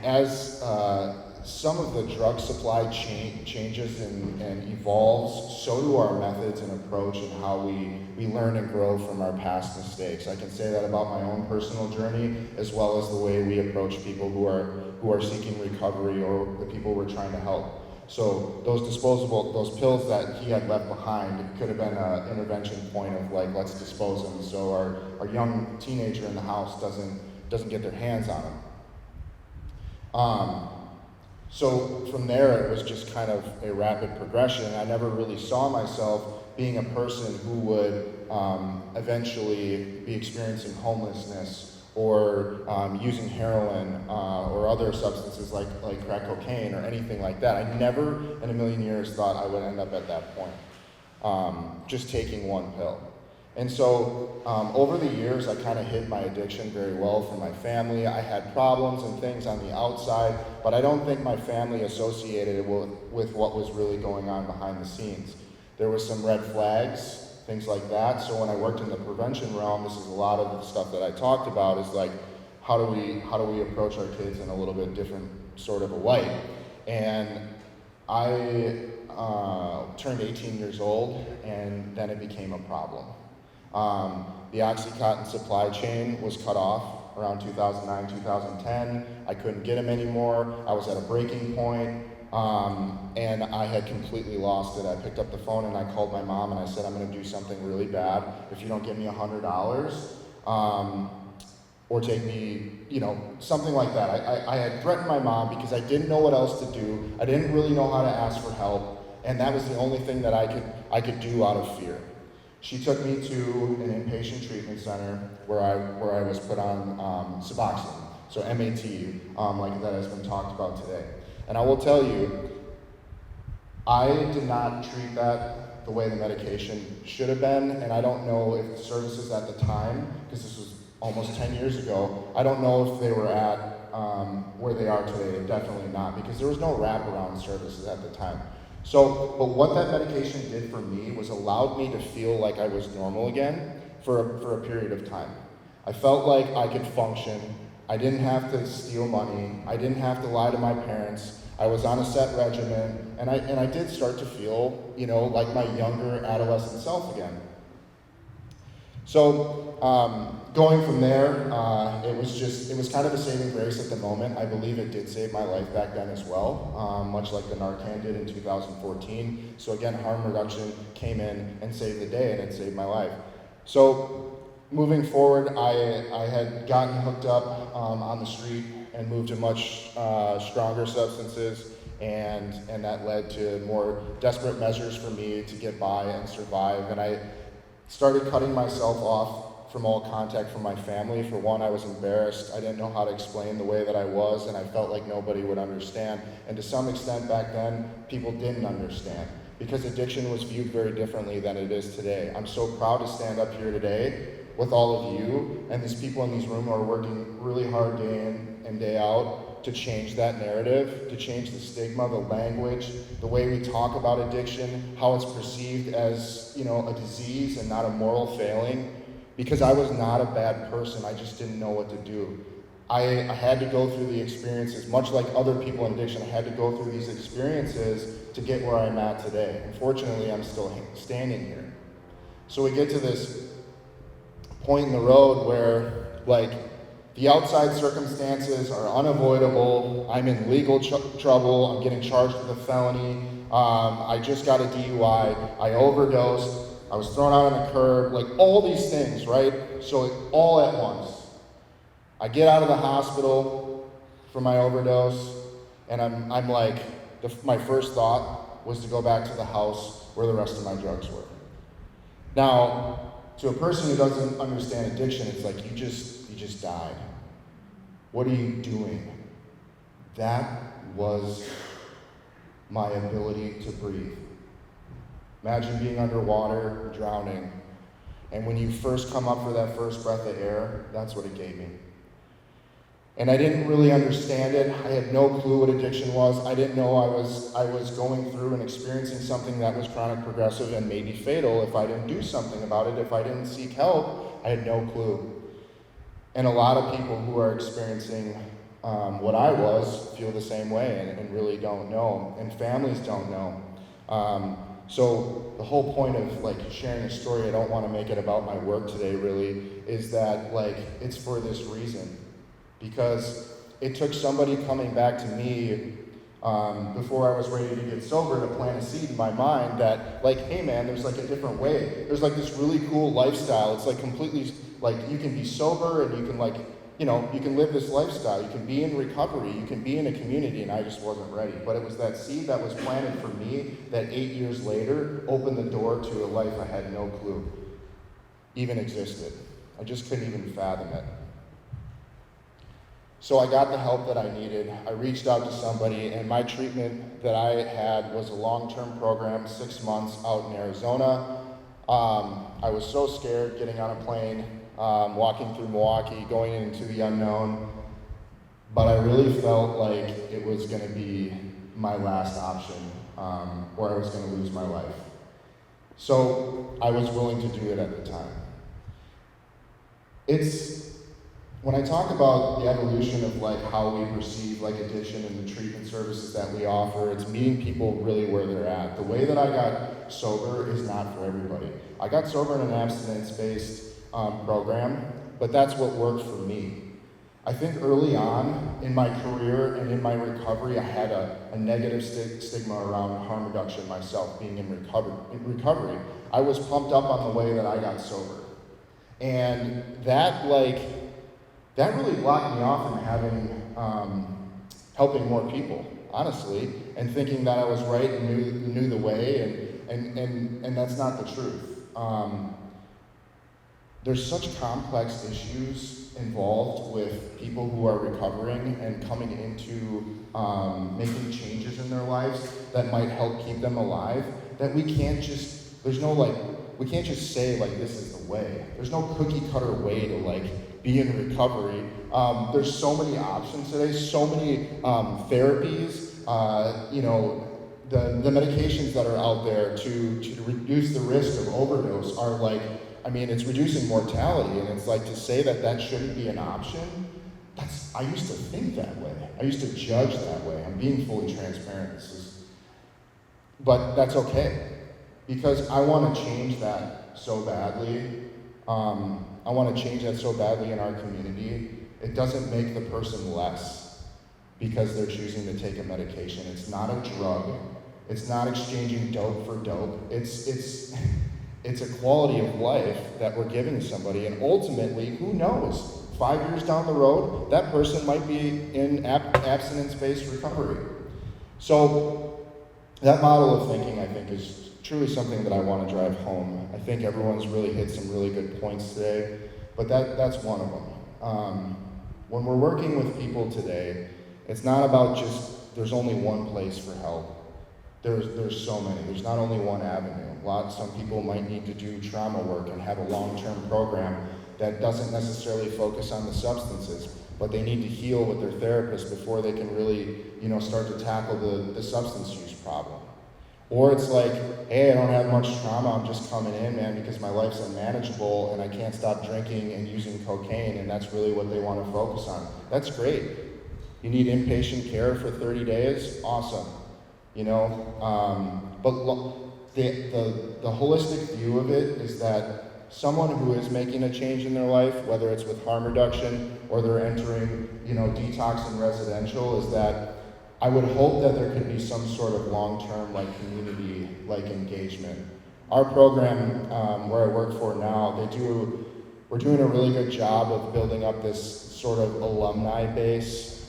as some of the drug supply changes and evolves, so do our methods and approach and how we learn and grow from our past mistakes. I can say that about my own personal journey, as well as the way we approach people who are seeking recovery or the people we're trying to help. So those pills that he had left behind could have been an intervention point of like, let's dispose them so our young teenager in the house doesn't get their hands on them. So from there, it was just kind of a rapid progression. I never really saw myself being a person who would eventually be experiencing homelessness or using heroin or other substances like crack cocaine or anything like that. I never in a million years thought I would end up at that point, just taking one pill. And so over the years, I kind of hid my addiction very well from my family. I had problems and things on the outside, but I don't think my family associated it with what was really going on behind the scenes. There was some red flags, things like that. So when I worked in the prevention realm, this is a lot of the stuff that I talked about is like, how do we approach our kids in a little bit different sort of a light? And I turned 18 years old, and then it became a problem. The Oxycontin supply chain was cut off around 2009, 2010. I couldn't get them anymore. I was at a breaking point, and I had completely lost it. I picked up the phone and I called my mom and I said, I'm going to do something really bad. If you don't give me $100, or take me, something like that. I had threatened my mom because I didn't know what else to do. I didn't really know how to ask for help. And that was the only thing that I could do out of fear. She took me to an inpatient treatment center where I was put on Suboxone, so MAT, like that has been talked about today. And I will tell you, I did not treat that the way the medication should have been, and I don't know if the services at the time, because this was almost 10 years ago, I don't know if they were at where they are today. Definitely not, because there was no wraparound services at the time. So, but what that medication did for me was allowed me to feel like I was normal again for a period of time. I felt like I could function. I didn't have to steal money. I didn't have to lie to my parents. I was on a set regimen, and I did start to feel, like my younger adolescent self again. So going from there, it was kind of a saving grace at the moment. I believe it did save my life back then as well, much like the Narcan did in 2014. So again, harm reduction came in and saved the day, and it saved my life. So moving forward, I had gotten hooked up on the street and moved to much stronger substances, and that led to more desperate measures for me to get by and survive. And I started cutting myself off from all contact from my family. For one, I was embarrassed. I didn't know how to explain the way that I was, and I felt like nobody would understand. And to some extent back then, people didn't understand, because addiction was viewed very differently than it is today. I'm so proud to stand up here today with all of you, and these people in these rooms are working really hard day in and day out to change that narrative, to change the stigma, the language, the way we talk about addiction, how it's perceived as, a disease and not a moral failing. Because I was not a bad person, I just didn't know what to do. I had to go through the experiences, much like other people in addiction. I had to go through these experiences to get where I'm at today. Unfortunately, I'm still standing here. So we get to this point in the road where, the outside circumstances are unavoidable. I'm in legal trouble. I'm getting charged with a felony. I just got a DUI. I overdosed. I was thrown out on the curb. All these things, right? So all at once. I get out of the hospital from my overdose, and I'm like, my first thought was to go back to the house where the rest of my drugs were. Now, to a person who doesn't understand addiction, it's like, you just died. What are you doing? That was my ability to breathe. Imagine being underwater, drowning, and when you first come up for that first breath of air, that's what it gave me. And I didn't really understand it. I had no clue what addiction was. I didn't know I was going through and experiencing something that was chronic, progressive, and maybe fatal if I didn't do something about it, if I didn't seek help. I had no clue. And a lot of people who are experiencing what I was feel the same way and really don't know, and families don't know. So the whole point of sharing a story, I don't want to make it about my work today really, is that it's for this reason. Because it took somebody coming back to me before I was ready to get sober to plant a seed in my mind that, hey man, there's a different way. There's this really cool lifestyle. It's completely, you can be sober and you can you can live this lifestyle. You can be in recovery. You can be in a community, and I just wasn't ready. But it was that seed that was planted for me that 8 years later opened the door to a life I had no clue even existed. I just couldn't even fathom it. So I got the help that I needed. I reached out to somebody, and my treatment that I had was a long-term program, 6 months out in Arizona. I was so scared getting on a plane, walking through Milwaukee, going into the unknown, but I really felt like it was going to be my last option, or I was going to lose my life. So I was willing to do it at the time. When I talk about the evolution of how we perceive addiction and the treatment services that we offer, it's meeting people really where they're at. The way that I got sober is not for everybody. I got sober in an abstinence-based program, but that's what worked for me. I think early on in my career and in my recovery, I had a negative stigma around harm reduction myself, being in recovery. I was pumped up on the way that I got sober. And that really blocked me off from helping more people, honestly. and thinking that I was right and knew the way, and that's not the truth. There's such complex issues involved with people who are recovering and coming into making changes in their lives that might help keep them alive, that we can't just say like this is the way. There's no cookie cutter way to like be in recovery. There's so many options today, so many therapies, the medications that are out there to reduce the risk of overdose are like, it's reducing mortality, and it's like to say that shouldn't be an option. I used to think that way. I used to judge that way. I'm being fully transparent. But that's okay, because I want to change that so badly. I want to change that so badly in our community. It doesn't make the person less because they're choosing to take a medication. It's not a drug. It's not exchanging dope for dope. It's a quality of life that we're giving somebody, and ultimately, who knows? 5 years down the road, that person might be in abstinence-based recovery. So that model of thinking, I think, is truly something that I want to drive home. I think everyone's really hit some really good points today, but that's one of them. When we're working with people today, it's not about just, there's only one place for help. There's so many. There's not only one avenue. Some people might need to do trauma work and have a long-term program that doesn't necessarily focus on the substances, but they need to heal with their therapist before they can really, start to tackle the substance use problem. Or it's like, hey, I don't have much trauma, I'm just coming in, man, because my life's unmanageable and I can't stop drinking and using cocaine, and that's really what they want to focus on. That's great. You need inpatient care for 30 days? Awesome. But the holistic view of it is that someone who is making a change in their life, whether it's with harm reduction or they're entering, detox and residential, is that I would hope that there could be some sort of long-term, community, engagement. Our program, where I work for now, we're doing a really good job of building up this sort of alumni base,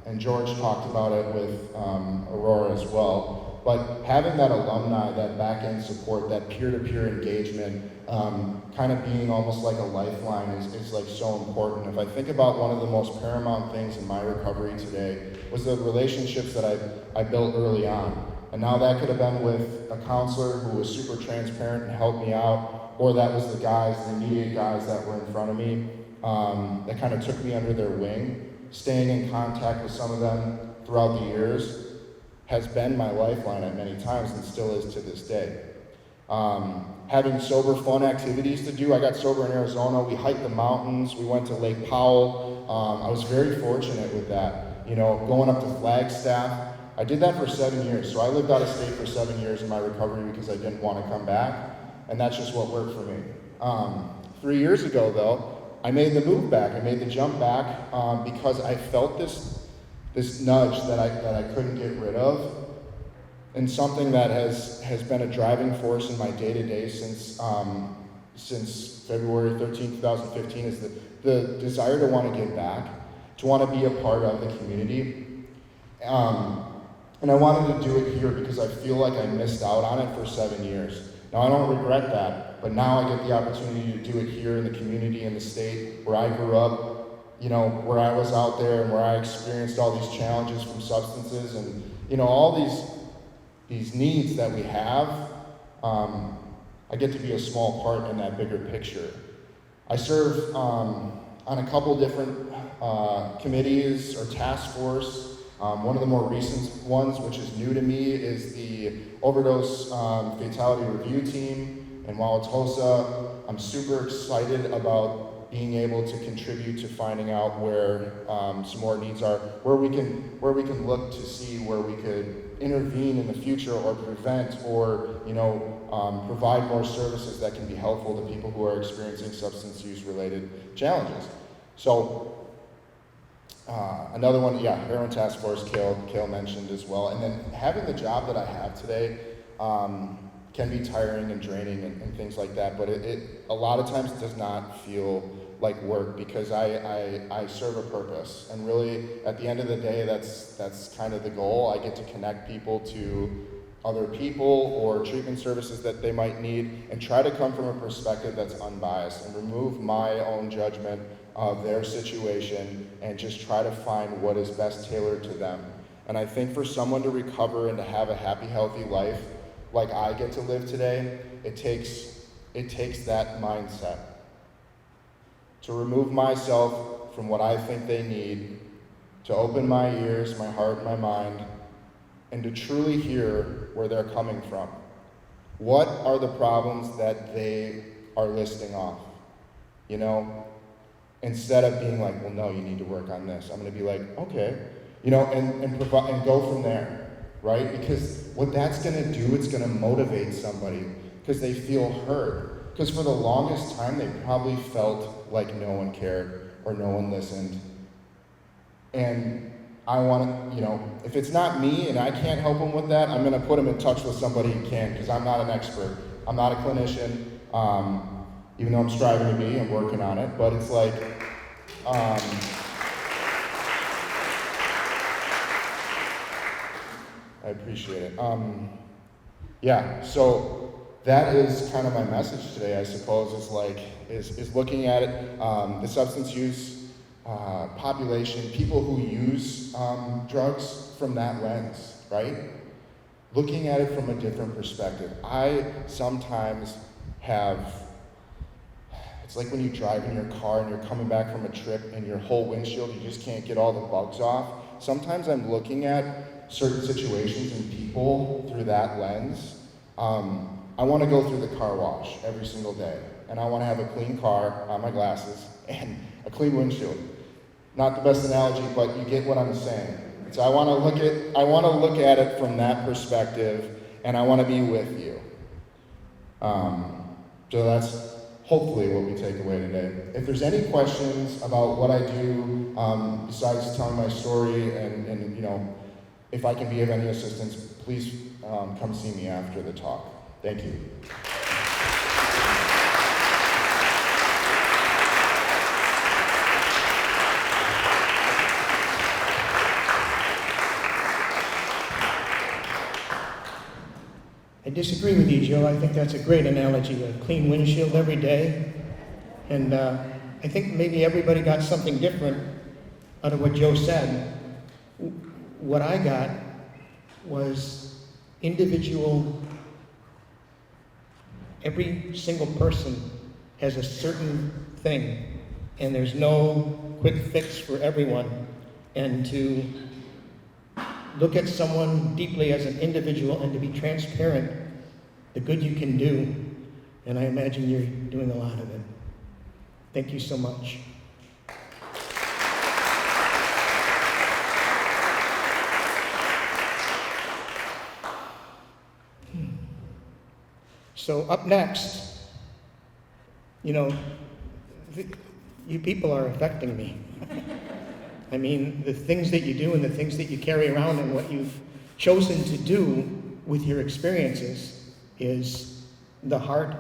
and George talked about it with Aurora as well. But having that alumni, that back-end support, that peer-to-peer engagement, kind of being almost like a lifeline is so important. If I think about one of the most paramount things in my recovery today was the relationships that I built early on. And now that could have been with a counselor who was super transparent and helped me out, or that was the immediate guys that were in front of me, that kind of took me under their wing. Staying in contact with some of them throughout the years has been my lifeline at many times and still is to this day. Having sober fun activities to do. I got sober in Arizona. We hiked the mountains. We went to Lake Powell. I was very fortunate with that. Going up to Flagstaff. I did that for 7 years. So I lived out of state for 7 years in my recovery because I didn't want to come back. And that's just what worked for me. 3 years ago, though, I made the move back. I made the jump back because I felt this nudge that I couldn't get rid of, and something that has been a driving force in my day-to-day since February 13, 2015 is the desire to want to give back, to want to be a part of the community. And I wanted to do it here because I feel like I missed out on it for 7 years. Now, I don't regret that, but now I get the opportunity to do it here in the community, in the state where I grew up, where I was out there and where I experienced all these challenges from substances and, all these needs that we have. I get to be a small part in that bigger picture. I serve on a couple different committees or task force. One of the more recent ones, which is new to me, is the Overdose Fatality Review Team in Wauwatosa. I'm super excited about being able to contribute to finding out where some more needs are, where we can look to see where we could intervene in the future or prevent or provide more services that can be helpful to people who are experiencing substance use related challenges. So another one, heroin task force, Kale mentioned as well. And then having the job that I have today can be tiring and draining and things like that, but it a lot of times does not feel like work, because I serve a purpose. And really, at the end of the day, that's kind of the goal. I get to connect people to other people or treatment services that they might need, and try to come from a perspective that's unbiased and remove my own judgment of their situation and just try to find what is best tailored to them. And I think for someone to recover and to have a happy, healthy life like I get to live today, it takes that mindset. To remove myself from what I think they need, to open my ears, my heart, my mind, and to truly hear where they're coming from. What are the problems that they are listing off? You know, instead of being like, well, no, you need to work on this. I'm going to be like, okay, you know, and go from there, right? Because what that's going to do, it's going to motivate somebody because they feel heard. Because for the longest time, they probably felt like no one cared or no one listened. And I want to, you know, if it's not me and I can't help them with that, I'm going to put them in touch with somebody who can, because I'm not an expert. I'm not a clinician, even though I'm striving to be, I'm working on it. But it's like, I appreciate it. Yeah, so that is kind of my message today, I suppose, is looking at it, the substance use population, people who use drugs from that lens, right? Looking at it from a different perspective. I sometimes it's like when you drive in your car and you're coming back from a trip and your whole windshield, you just can't get all the bugs off. Sometimes I'm looking at certain situations and people through that lens. I want to go through the car wash every single day, and I want to have a clean car, my glasses, and a clean windshield. Not the best analogy, but you get what I'm saying. So I want to look at it from that perspective, and I want to be with you. So that's hopefully what we take away today. If there's any questions about what I do, besides telling my story, and you know, if I can be of any assistance, please come see me after the talk. Thank you. I disagree with you, Joe. I think that's a great analogy, a clean windshield every day. And I think maybe everybody got something different out of what Joe said. What I got was individual. Every single person has a certain thing, and there's no quick fix for everyone. And to look at someone deeply as an individual and to be transparent, the good you can do, and I imagine you're doing a lot of it. Thank you so much. So up next, you know, you people are affecting me. I mean, the things that you do and the things that you carry around and what you've chosen to do with your experiences is the heart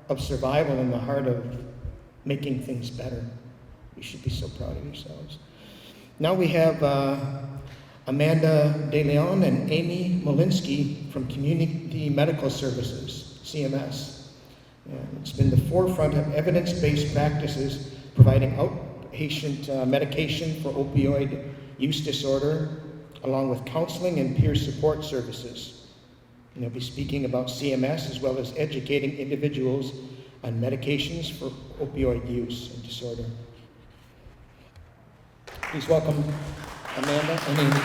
of survival and the heart of making things better. You should be so proud of yourselves. Now we have Amanda De Leon and Amy Molinski from Community Medical Services, CMS. And it's been the forefront of evidence-based practices providing outpatient medication for opioid use disorder, along with counseling and peer support services. And they'll be speaking about CMS as well as educating individuals on medications for opioid use and disorder. Please welcome Amanda and Amy.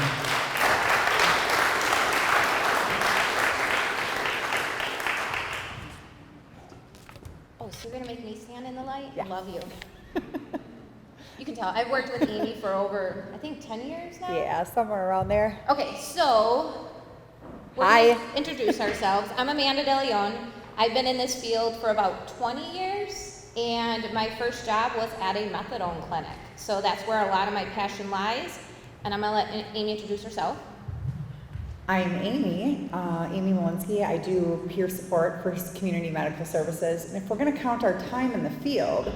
Oh, so you're gonna make me stand in the light? Yeah. Love you. You can tell. I've worked with Amy for over, I think, 10 years now? Yeah, somewhere around there. Okay, so we're Hi. gonna introduce ourselves. I'm Amanda De Leon. I've been in this field for about 20 years, and my first job was at a methadone clinic. So that's where a lot of my passion lies, and I'm gonna let Amy introduce herself. I'm Amy Molinski. I do peer support for community medical services. And if we're going to count our time in the field,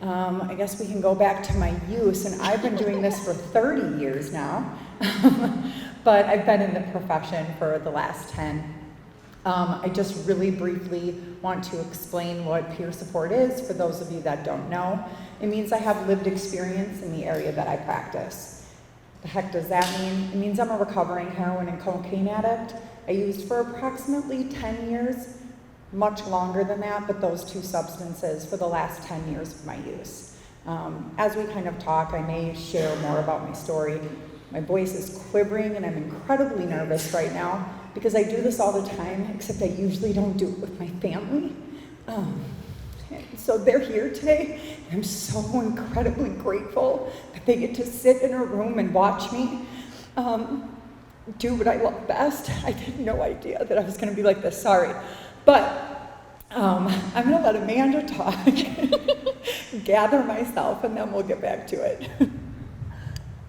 I guess we can go back to my use, and I've been doing this for 30 years now, but I've been in the profession for the last 10. I just really briefly want to explain what peer support is for those of you that don't know. It means I have lived experience in the area that I practice. The heck does that mean? It means I'm a recovering heroin and cocaine addict. I used for approximately 10 years, much longer than that, but those two substances for the last 10 years of my use. As we kind of talk, I may share more about my story. My voice is quivering and I'm incredibly nervous right now because I do this all the time, except I usually don't do it with my family. So they're here today. I'm so incredibly grateful that they get to sit in a room and watch me do what I love best. I had no idea that I was going to be like this, sorry. But I'm going to let Amanda talk, gather myself, and then we'll get back to it.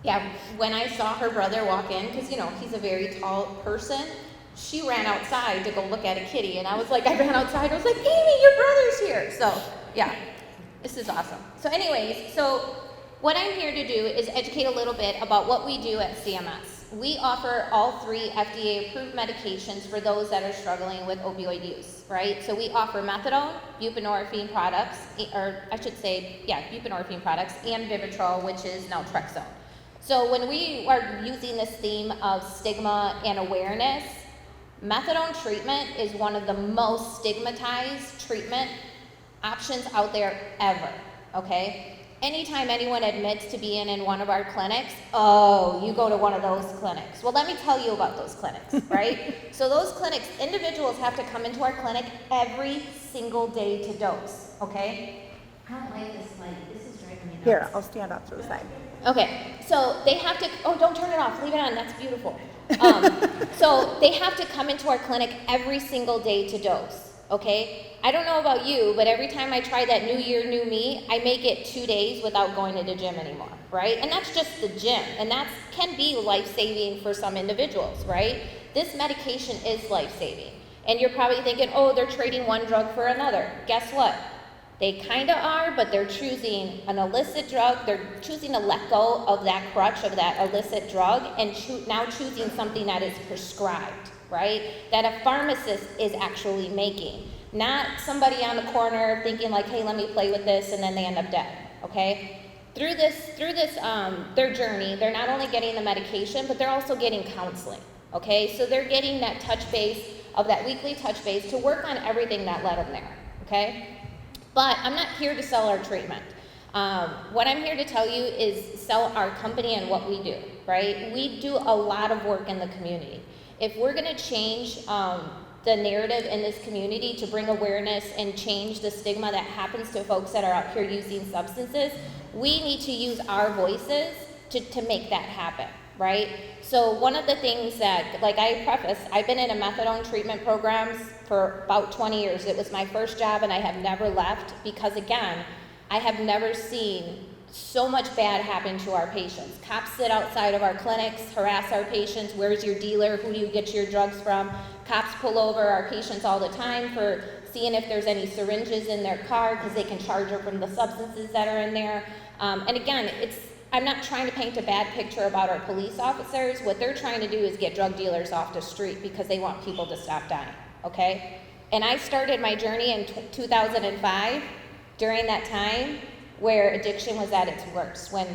Yeah, when I saw her brother walk in, because, you know, he's a very tall person, she ran outside to go look at a kitty, and I ran outside, I was like, Amy, your brother's here. So, yeah, this is awesome. So anyways, what I'm here to do is educate a little bit about what we do at CMS. We offer all 3 FDA-approved medications for those that are struggling with opioid use, right? So we offer methadone, buprenorphine products, buprenorphine products, and Vivitrol, which is naltrexone. So when we are using this theme of stigma and awareness, methadone treatment is one of the most stigmatized treatment options out there ever, okay? Anytime anyone admits to being in one of our clinics, oh, you go to one of those clinics. Well, let me tell you about those clinics, right? So those clinics, individuals have to come into our clinic every single day to dose, okay? I don't like this light. This is driving me nuts. Here, I'll stand up to the side. Okay, so they have to, don't turn it off, leave it on, that's beautiful. So they have to come into our clinic every single day to dose, okay? I don't know about you, but every time I try that new year, new me, I make it 2 days without going to the gym anymore, right? And that's just the gym, and that can be life-saving for some individuals, right? This medication is life-saving. And you're probably thinking, oh, they're trading one drug for another. Guess what? They kind of are, but they're choosing an illicit drug. They're choosing to let go of that crutch of that illicit drug and now choosing something that is prescribed, right? That a pharmacist is actually making. Not somebody on the corner thinking like, hey, let me play with this, and then they end up dead, okay? Through this, their journey, they're not only getting the medication, but they're also getting counseling, okay? So they're getting that touch base of that weekly touch base to work on everything that led them there, okay? But I'm not here to sell our treatment. What I'm here to tell you is sell our company and what we do, right? We do a lot of work in the community. If we're gonna change the narrative in this community to bring awareness and change the stigma that happens to folks that are out here using substances, we need to use our voices to make that happen, right? So one of the things that, like I preface, I've been in a methadone treatment programs for about 20 years. It was my first job and I have never left because, again, I have never seen so much bad happen to our patients. Cops sit outside of our clinics, harass our patients. Where's your dealer? Who do you get your drugs from? Cops pull over our patients all the time for seeing if there's any syringes in their car because they can charge her from the substances that are in there. And again, I'm not trying to paint a bad picture about our police officers. What they're trying to do is get drug dealers off the street because they want people to stop dying, okay? And I started my journey in 2005 during that time where addiction was at its worst, when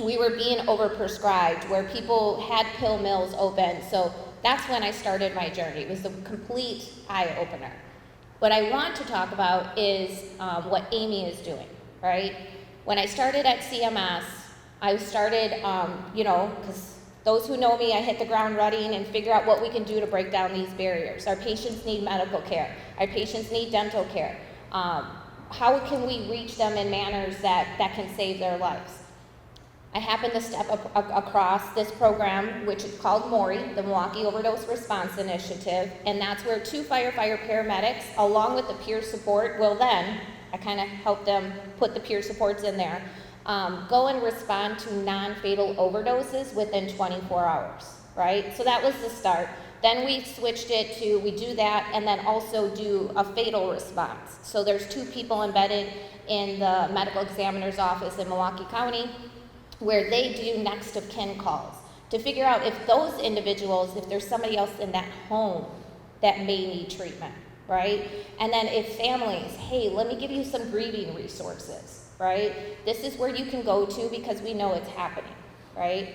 we were being overprescribed, where people had pill mills open. So that's when I started my journey. It was a complete eye-opener. What I want to talk about is what Amy is doing, right? When I started at CMS, I started, because those who know me, I hit the ground running and figure out what we can do to break down these barriers. Our patients need medical care. Our patients need dental care. How can we reach them in manners that can save their lives? I happened to step across this program, which is called MORI, the Milwaukee Overdose Response Initiative, and that's where 2 firefighter paramedics, along with the peer support, I kind of helped them put the peer supports in there, go and respond to non-fatal overdoses within 24 hours, right? So that was the start. Then we switched it to, we do that and then also do a fatal response. So there's 2 people embedded in the medical examiner's office in Milwaukee County where they do next of kin calls to figure out if those individuals, if there's somebody else in that home that may need treatment, right? And then if families, hey, let me give you some grieving resources, right? This is where you can go to because we know it's happening, right?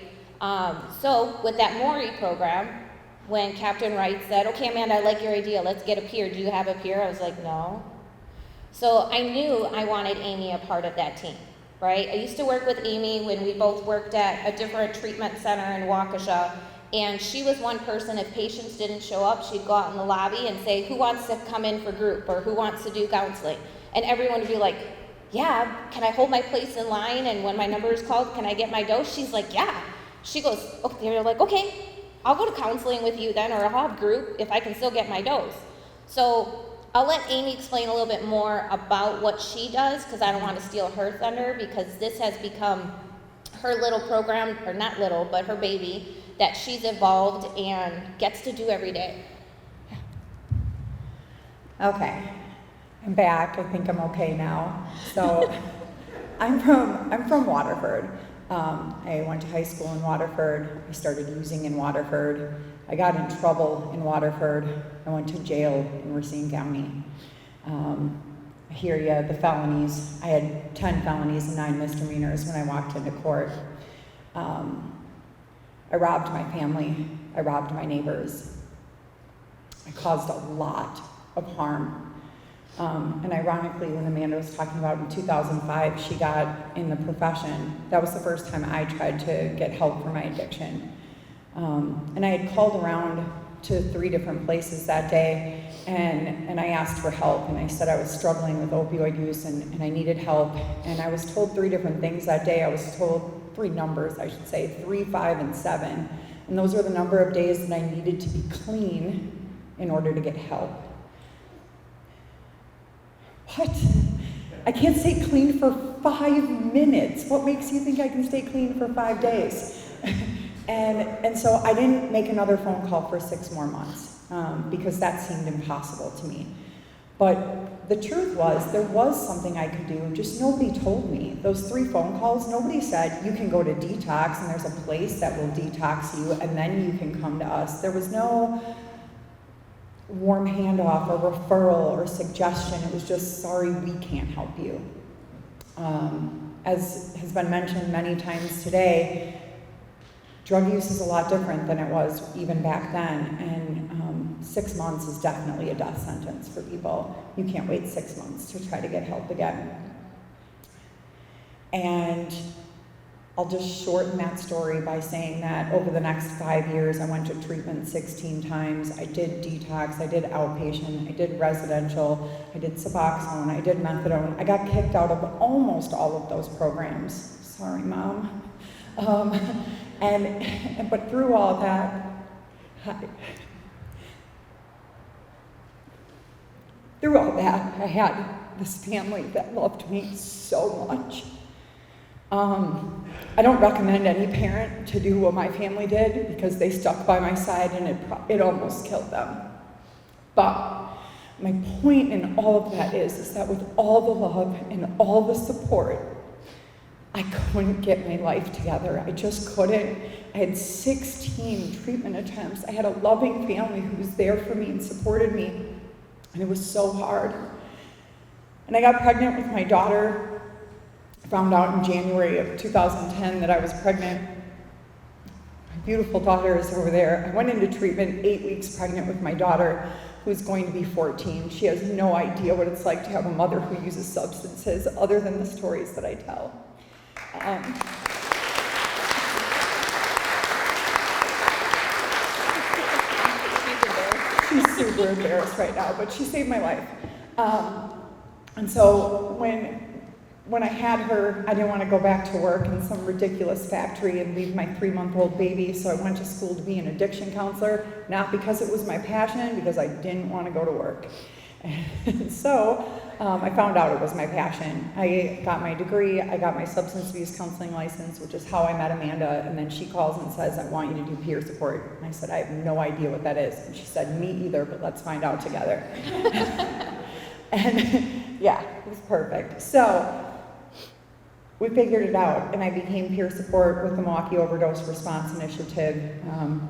So with that Maury program, when Captain Wright said, okay, Amanda, I like your idea, let's get a peer. Do you have a peer? I was like, no. So I knew I wanted Amy a part of that team, right? I used to work with Amy when we both worked at a different treatment center in Waukesha, and she was one person, if patients didn't show up, she'd go out in the lobby and say, who wants to come in for group, or who wants to do counseling? And everyone would be like, yeah, can I hold my place in line, and when my number is called, can I get my dose? She's like, yeah. She goes, okay, they're like, okay, I'll go to counseling with you then, or I'll have group if I can still get my dose. So I'll let Amy explain a little bit more about what she does, because I don't want to steal her thunder, because this has become her little program, or not little, but her baby, that she's evolved and gets to do every day. Okay, I'm back. I think I'm okay now. So I'm from Waterford. I went to high school in Waterford. I started using in Waterford. I got in trouble in Waterford. I went to jail in Racine County. I hear you, the felonies. I had 10 felonies and 9 misdemeanors when I walked into court. I robbed my family. I robbed my neighbors. I caused a lot of harm. And ironically, when Amanda was talking about in 2005, she got in the profession. That was the first time I tried to get help for my addiction. And I had called around to 3 different places that day, and I asked for help, and I said I was struggling with opioid use and I needed help. And I was told 3 different things that day. I was told 3 numbers, I should say, 3, 5, and 7. And those were the number of days that I needed to be clean in order to get help. What? I can't stay clean for 5 minutes. What makes you think I can stay clean for 5 days? And so I didn't make another phone call for 6 more months because that seemed impossible to me. But the truth was, there was something I could do, just nobody told me. Those 3 phone calls, nobody said, you can go to detox and there's a place that will detox you and then you can come to us. There was no warm handoff or referral or suggestion. It was just, sorry, we can't help you. As has been mentioned many times today, drug use is a lot different than it was even back then, and 6 months is definitely a death sentence for people. You can't wait 6 months to try to get help again. And I'll just shorten that story by saying that over the next 5 years, I went to treatment 16 times. I did detox, I did outpatient, I did residential, I did Suboxone, I did methadone. I got kicked out of almost all of those programs. Sorry, Mom. But through all that, I had this family that loved me so much. I don't recommend any parent to do what my family did because they stuck by my side and it almost killed them. But my point in all of that is that with all the love and all the support, I couldn't get my life together. I just couldn't. I had 16 treatment attempts. I had a loving family who was there for me and supported me, and it was so hard. And I got pregnant with my daughter. I found out in January of 2010 that I was pregnant. My beautiful daughter is over there. I went into treatment 8 weeks pregnant with my daughter, who's going to be 14. She has no idea what it's like to have a mother who uses substances other than the stories that I tell. She's super embarrassed right now, but she saved my life. And so when I had her, I didn't want to go back to work in some ridiculous factory and leave my 3-month-old baby, so I went to school to be an addiction counselor, not because it was my passion, because I didn't want to go to work. And so I found out it was my passion. I got my degree, I got my substance abuse counseling license, which is how I met Amanda, and then she calls and says, I want you to do peer support. And I said, I have no idea what that is. And she said, me either, but let's find out together. And yeah, it was perfect. So we figured it out, and I became peer support with the Milwaukee Overdose Response Initiative,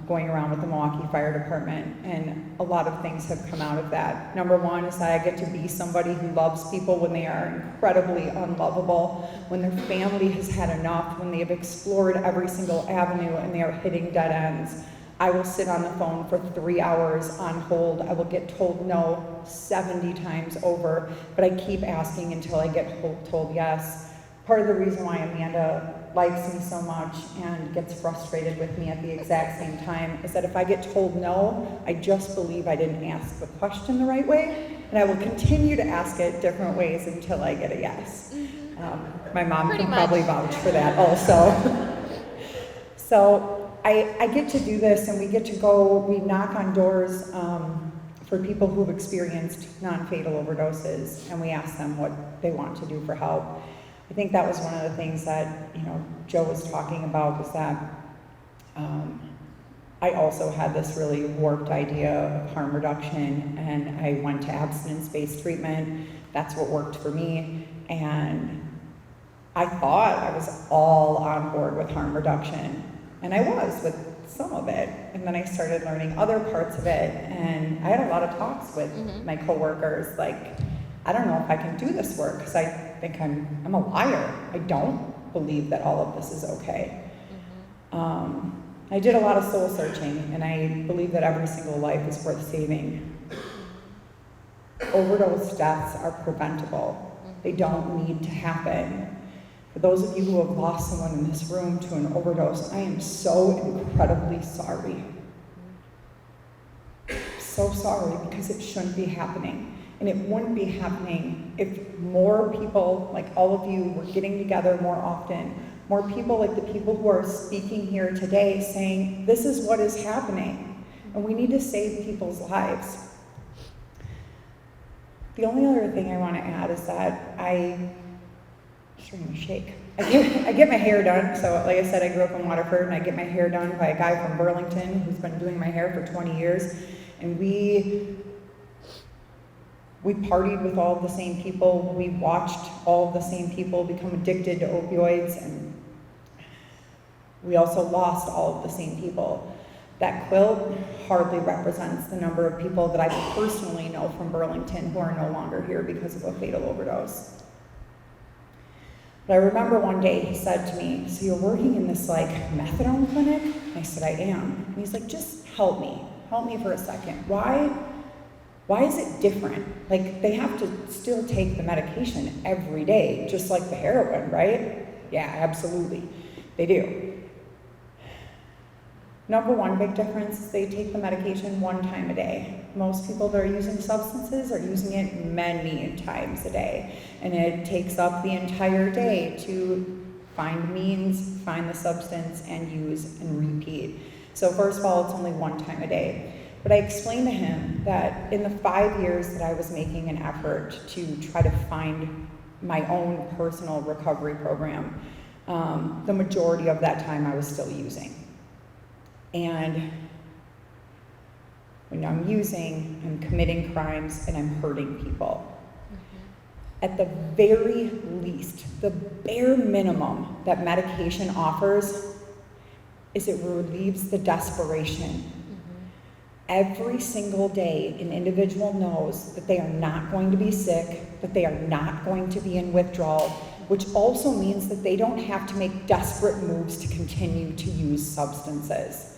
going around with the Milwaukee Fire Department, and a lot of things have come out of that. Number one is that I get to be somebody who loves people when they are incredibly unlovable, when their family has had enough, when they have explored every single avenue and they are hitting dead ends. I will sit on the phone for 3 hours on hold. I will get told no 70 times over, but I keep asking until I get told yes. Part of the reason why Amanda likes me so much and gets frustrated with me at the exact same time is that if I get told no, I just believe I didn't ask the question the right way, and I will continue to ask it different ways until I get a yes. My mom can probably vouch for that also. So I get to do this, and we get to go, we knock on doors for people who've experienced non-fatal overdoses, and we ask them what they want to do for help. I think that was one of the things that, Joe was talking about, was that I also had this really warped idea of harm reduction, and I went to abstinence-based treatment. That's what worked for me, and I thought I was all on board with harm reduction, and I was with some of it, and then I started learning other parts of it, and I had a lot of talks with my coworkers, like, I don't know if I can do this work, because I think I'm a liar. I don't believe that all of this is okay. I did a lot of soul searching, and I believe that every single life is worth saving. Overdose deaths are preventable. They don't need to happen. For those of you who have lost someone in this room to an overdose, I am so incredibly sorry. So sorry, because it shouldn't be happening. And it wouldn't be happening if more people, like all of you, were getting together more often. More people like the people who are speaking here today saying, this is what is happening, and we need to save people's lives. The only other thing I want to add is that I'm starting to shake. I get my hair done. So like I said, I grew up in Waterford, and I get my hair done by a guy from Burlington who's been doing my hair for 20 years. And we partied with all of the same people. We watched all of the same people become addicted to opioids, and we also lost all of the same people. That quilt hardly represents the number of people that I personally know from Burlington who are no longer here because of a fatal overdose. But I remember one day he said to me, so you're working in this like methadone clinic? And I said, I am. And he's like, just help me for a second. Why is it different? Like, they have to still take the medication every day, just like the heroin, right? Yeah, absolutely, they do. Number one big difference is they take the medication 1 time a day. Most people that are using substances are using it many times a day, and it takes up the entire day to find means, find the substance, and use and repeat. So first of all, it's only 1 time a day. But I explained to him that in the 5 years that I was making an effort to try to find my own personal recovery program, the majority of that time I was still using. And when I'm using, I'm committing crimes and I'm hurting people. At the very least, the bare minimum that medication offers is it relieves the desperation. Every single day, an individual knows that they are not going to be sick, that they are not going to be in withdrawal, which also means that they don't have to make desperate moves to continue to use substances.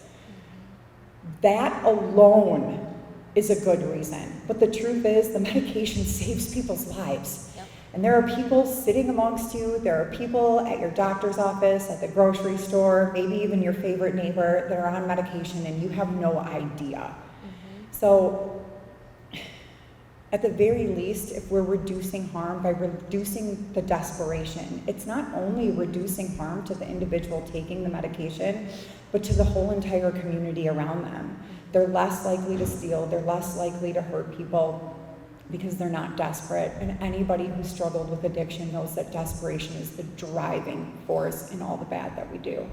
That alone is a good reason. But the truth is, the medication saves people's lives. Yep. And there are people sitting amongst you, there are people at your doctor's office, at the grocery store, maybe even your favorite neighbor that are on medication and you have no idea. So at the very least, if we're reducing harm by reducing the desperation, it's not only reducing harm to the individual taking the medication, but to the whole entire community around them. They're less likely to steal, they're less likely to hurt people. because they're not desperate. And anybody who struggled with addiction knows that desperation is the driving force in all the bad that we do.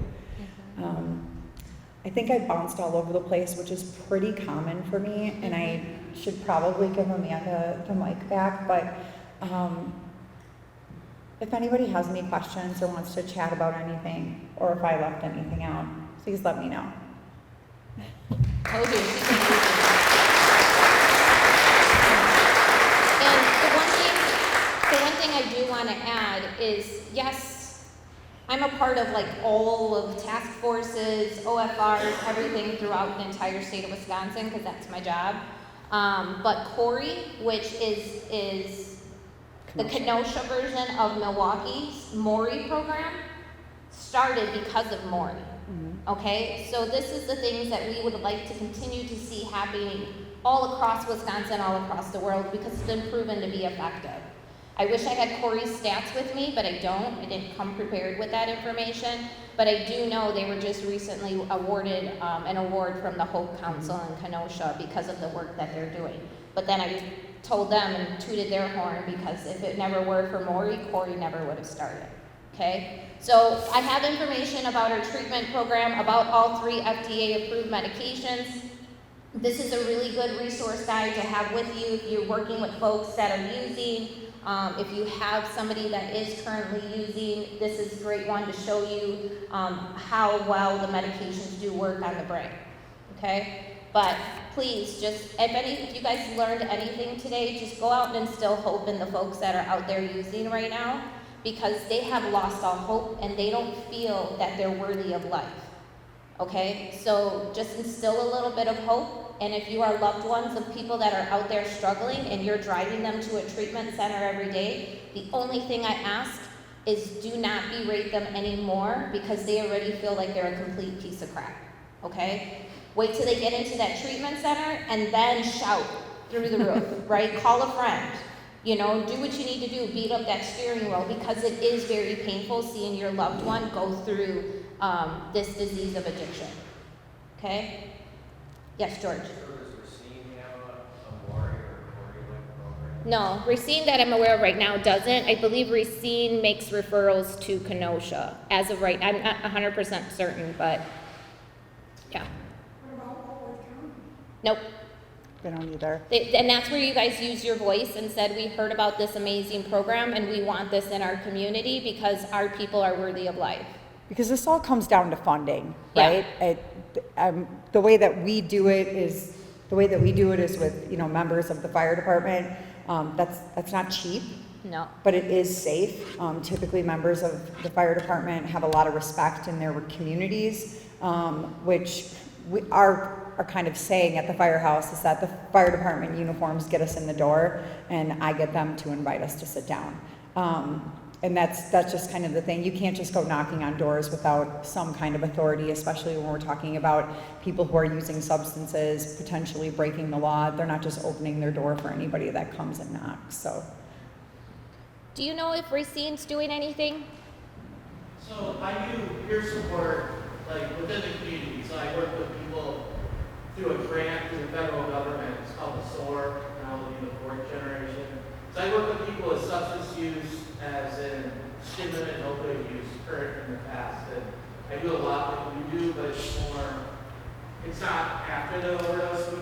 I think I bounced all over the place, which is pretty common for me, and I should probably give Amanda the mic back, but if anybody has any questions or wants to chat about anything, or if I left anything out, please let me know. And the one thing I do want to add is, yes, I'm a part of like all of task forces, OFRs, everything throughout the entire state of Wisconsin, because that's my job. But Corey, which is the Kenosha version of Milwaukee's Maury program, started because of Maury. Okay, so this is the things that we would like to continue to see happening all across Wisconsin, all across the world, because it's been proven to be effective. I wish I had Corey's stats with me, but I don't. I didn't come prepared with that information. But I do know they were just recently awarded an award from the Hope Council in Kenosha because of the work that they're doing. But then I told them and tooted their horn, because if it never were for Maury, Corey never would have started. Okay? So I have information about our treatment program, about all 3 FDA-approved medications. This is a really good resource guide to have with you if you're working with folks that are using. If you have somebody that is currently using, this is a great one to show you how well the medications do work on the brain. Okay? But please, just if you guys learned anything today, just go out and instill hope in the folks that are out there using right now, because they have lost all hope and they don't feel that they're worthy of life. Okay? So just instill a little bit of hope. And if you are loved ones of people that are out there struggling and you're driving them to a treatment center every day, the only thing I ask is do not berate them anymore, because they already feel like they're a complete piece of crap. Okay? Wait till they get into that treatment center and then shout through the roof, right? Call a friend. You know, do what you need to do, beat up that steering wheel, because it is very painful seeing your loved one go through this disease of addiction. Okay? Yes, George? Does Racine have a Maury or program? No, Racine that I'm aware of right now doesn't. I believe Racine makes referrals to Kenosha as of right. I'm not 100% certain, but yeah. What about Overwood County? Nope. They don't either. And that's where you guys used your voice and said, we heard about this amazing program and we want this in our community because our people are worthy of life. Because this all comes down to funding, Yeah. right? The way that we do it is with members of the fire department. That's not cheap, No. but it is safe. Typically, members of the fire department have a lot of respect in their communities, which we are kind of saying at the firehouse is that the fire department uniforms get us in the door, and I get them to invite us to sit down. And that's just kind of the thing. You can't just go knocking on doors without some kind of authority, especially when we're talking about people who are using substances, potentially breaking the law. They're not just opening their door for anybody that comes and knocks. So, Do you know if Racine's doing anything? So I do peer support like within the community. So I work with people through a grant through the federal government. It's called the SOAR, now it'll be the 4th generation. So I work with people with substance use, as in stimulant and opioid use, current and the past. And I do a lot like we do, but it's not after the overdose.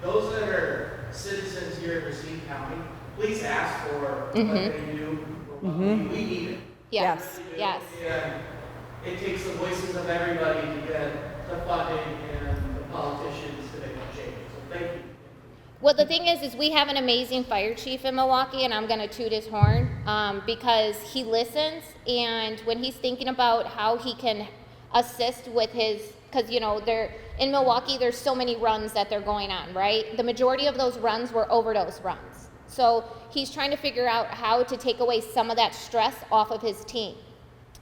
Those that are citizens here in Racine County, please ask for what they do. We need it. Yeah. Yes. Yes. And it takes the voices of everybody to get the funding and the politicians to make a change. So thank you. Well, the thing is we have an amazing fire chief in Milwaukee, and I'm going to toot his horn because he listens, and when he's thinking about how he can assist with his, because, in Milwaukee, there's so many runs that they're going on, right? The majority of those runs were overdose runs. So he's trying to figure out how to take away some of that stress off of his team.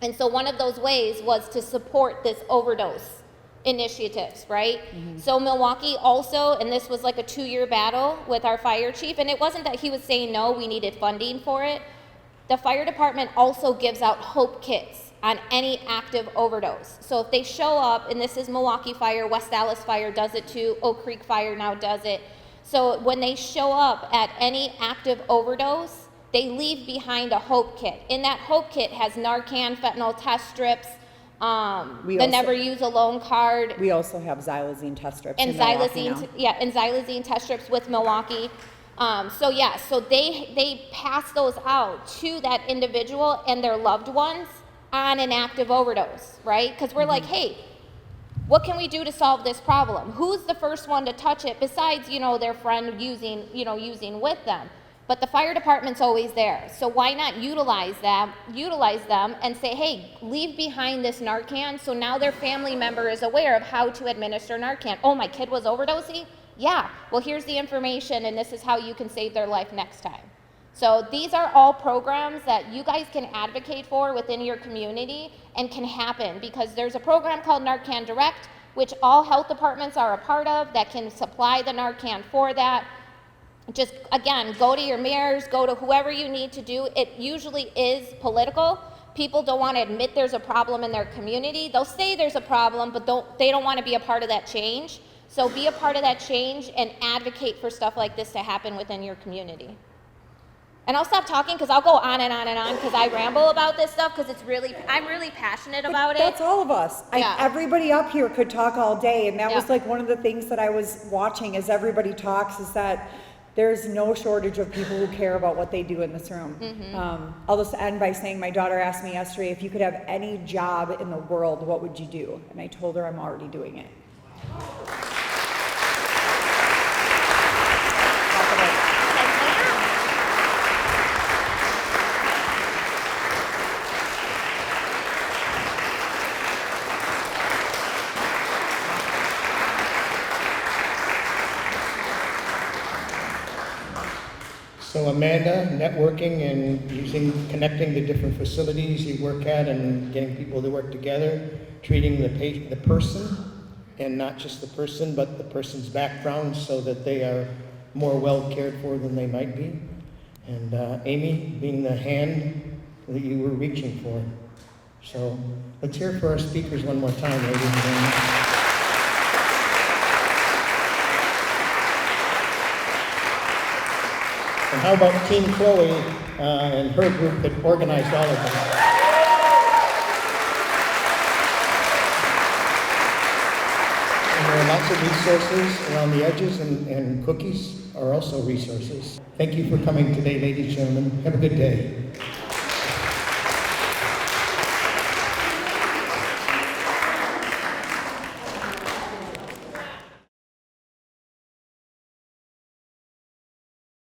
And so one of those ways was to support this overdose initiatives, right? So Milwaukee also, and this was like a 2-year battle with our fire chief, and it wasn't that he was saying no, we needed funding for it. The fire department also gives out hope kits on any active overdose. So if they show up, and this is Milwaukee Fire, West Dallas Fire does it too, Oak Creek Fire now does it. So when they show up at any active overdose, they leave behind a hope kit. In that hope kit has Narcan, fentanyl test strips, the never use alone card. We also have xylazine test strips And in Milwaukee now. and xylazine test strips with Milwaukee. So they pass those out to that individual and their loved ones on an active overdose, right? Because we're like, hey, what can we do to solve this problem? Who's the first one to touch it besides, their friend using with them? But the fire department's always there. So why not utilize them and say, hey, leave behind this Narcan so now their family member is aware of how to administer Narcan. Oh, my kid was overdosing? Yeah, well, here's the information and this is how you can save their life next time. So these are all programs that you guys can advocate for within your community and can happen because there's a program called Narcan Direct, which all health departments are a part of that can supply the Narcan for that. Just, again, go to your mayors, go to whoever you need to do. It usually is political. People don't want to admit there's a problem in their community. They'll say there's a problem, but they don't want to be a part of that change. So be a part of that change and advocate for stuff like this to happen within your community. And I'll stop talking because I'll go on and on and on because I ramble about this stuff because I'm really passionate about it. That's all of us. Yeah. Everybody up here could talk all day, and that Yeah. was like one of the things that I was watching as everybody talks is that there's no shortage of people who care about what they do in this room. I'll just end by saying my daughter asked me yesterday, if you could have any job in the world, what would you do? And I told her I'm already doing it. So Amanda, networking and connecting the different facilities you work at and getting people to work together, treating the person, and not just the person, but the person's background so that they are more well cared for than they might be. And Amy, being the hand that you were reaching for. So let's hear it for our speakers one more time, ladies and gentlemen. And how about Team Chloe and her group that organized all of them? And there are lots of resources around the edges, and cookies are also resources. Thank you for coming today, ladies and gentlemen. Have a good day.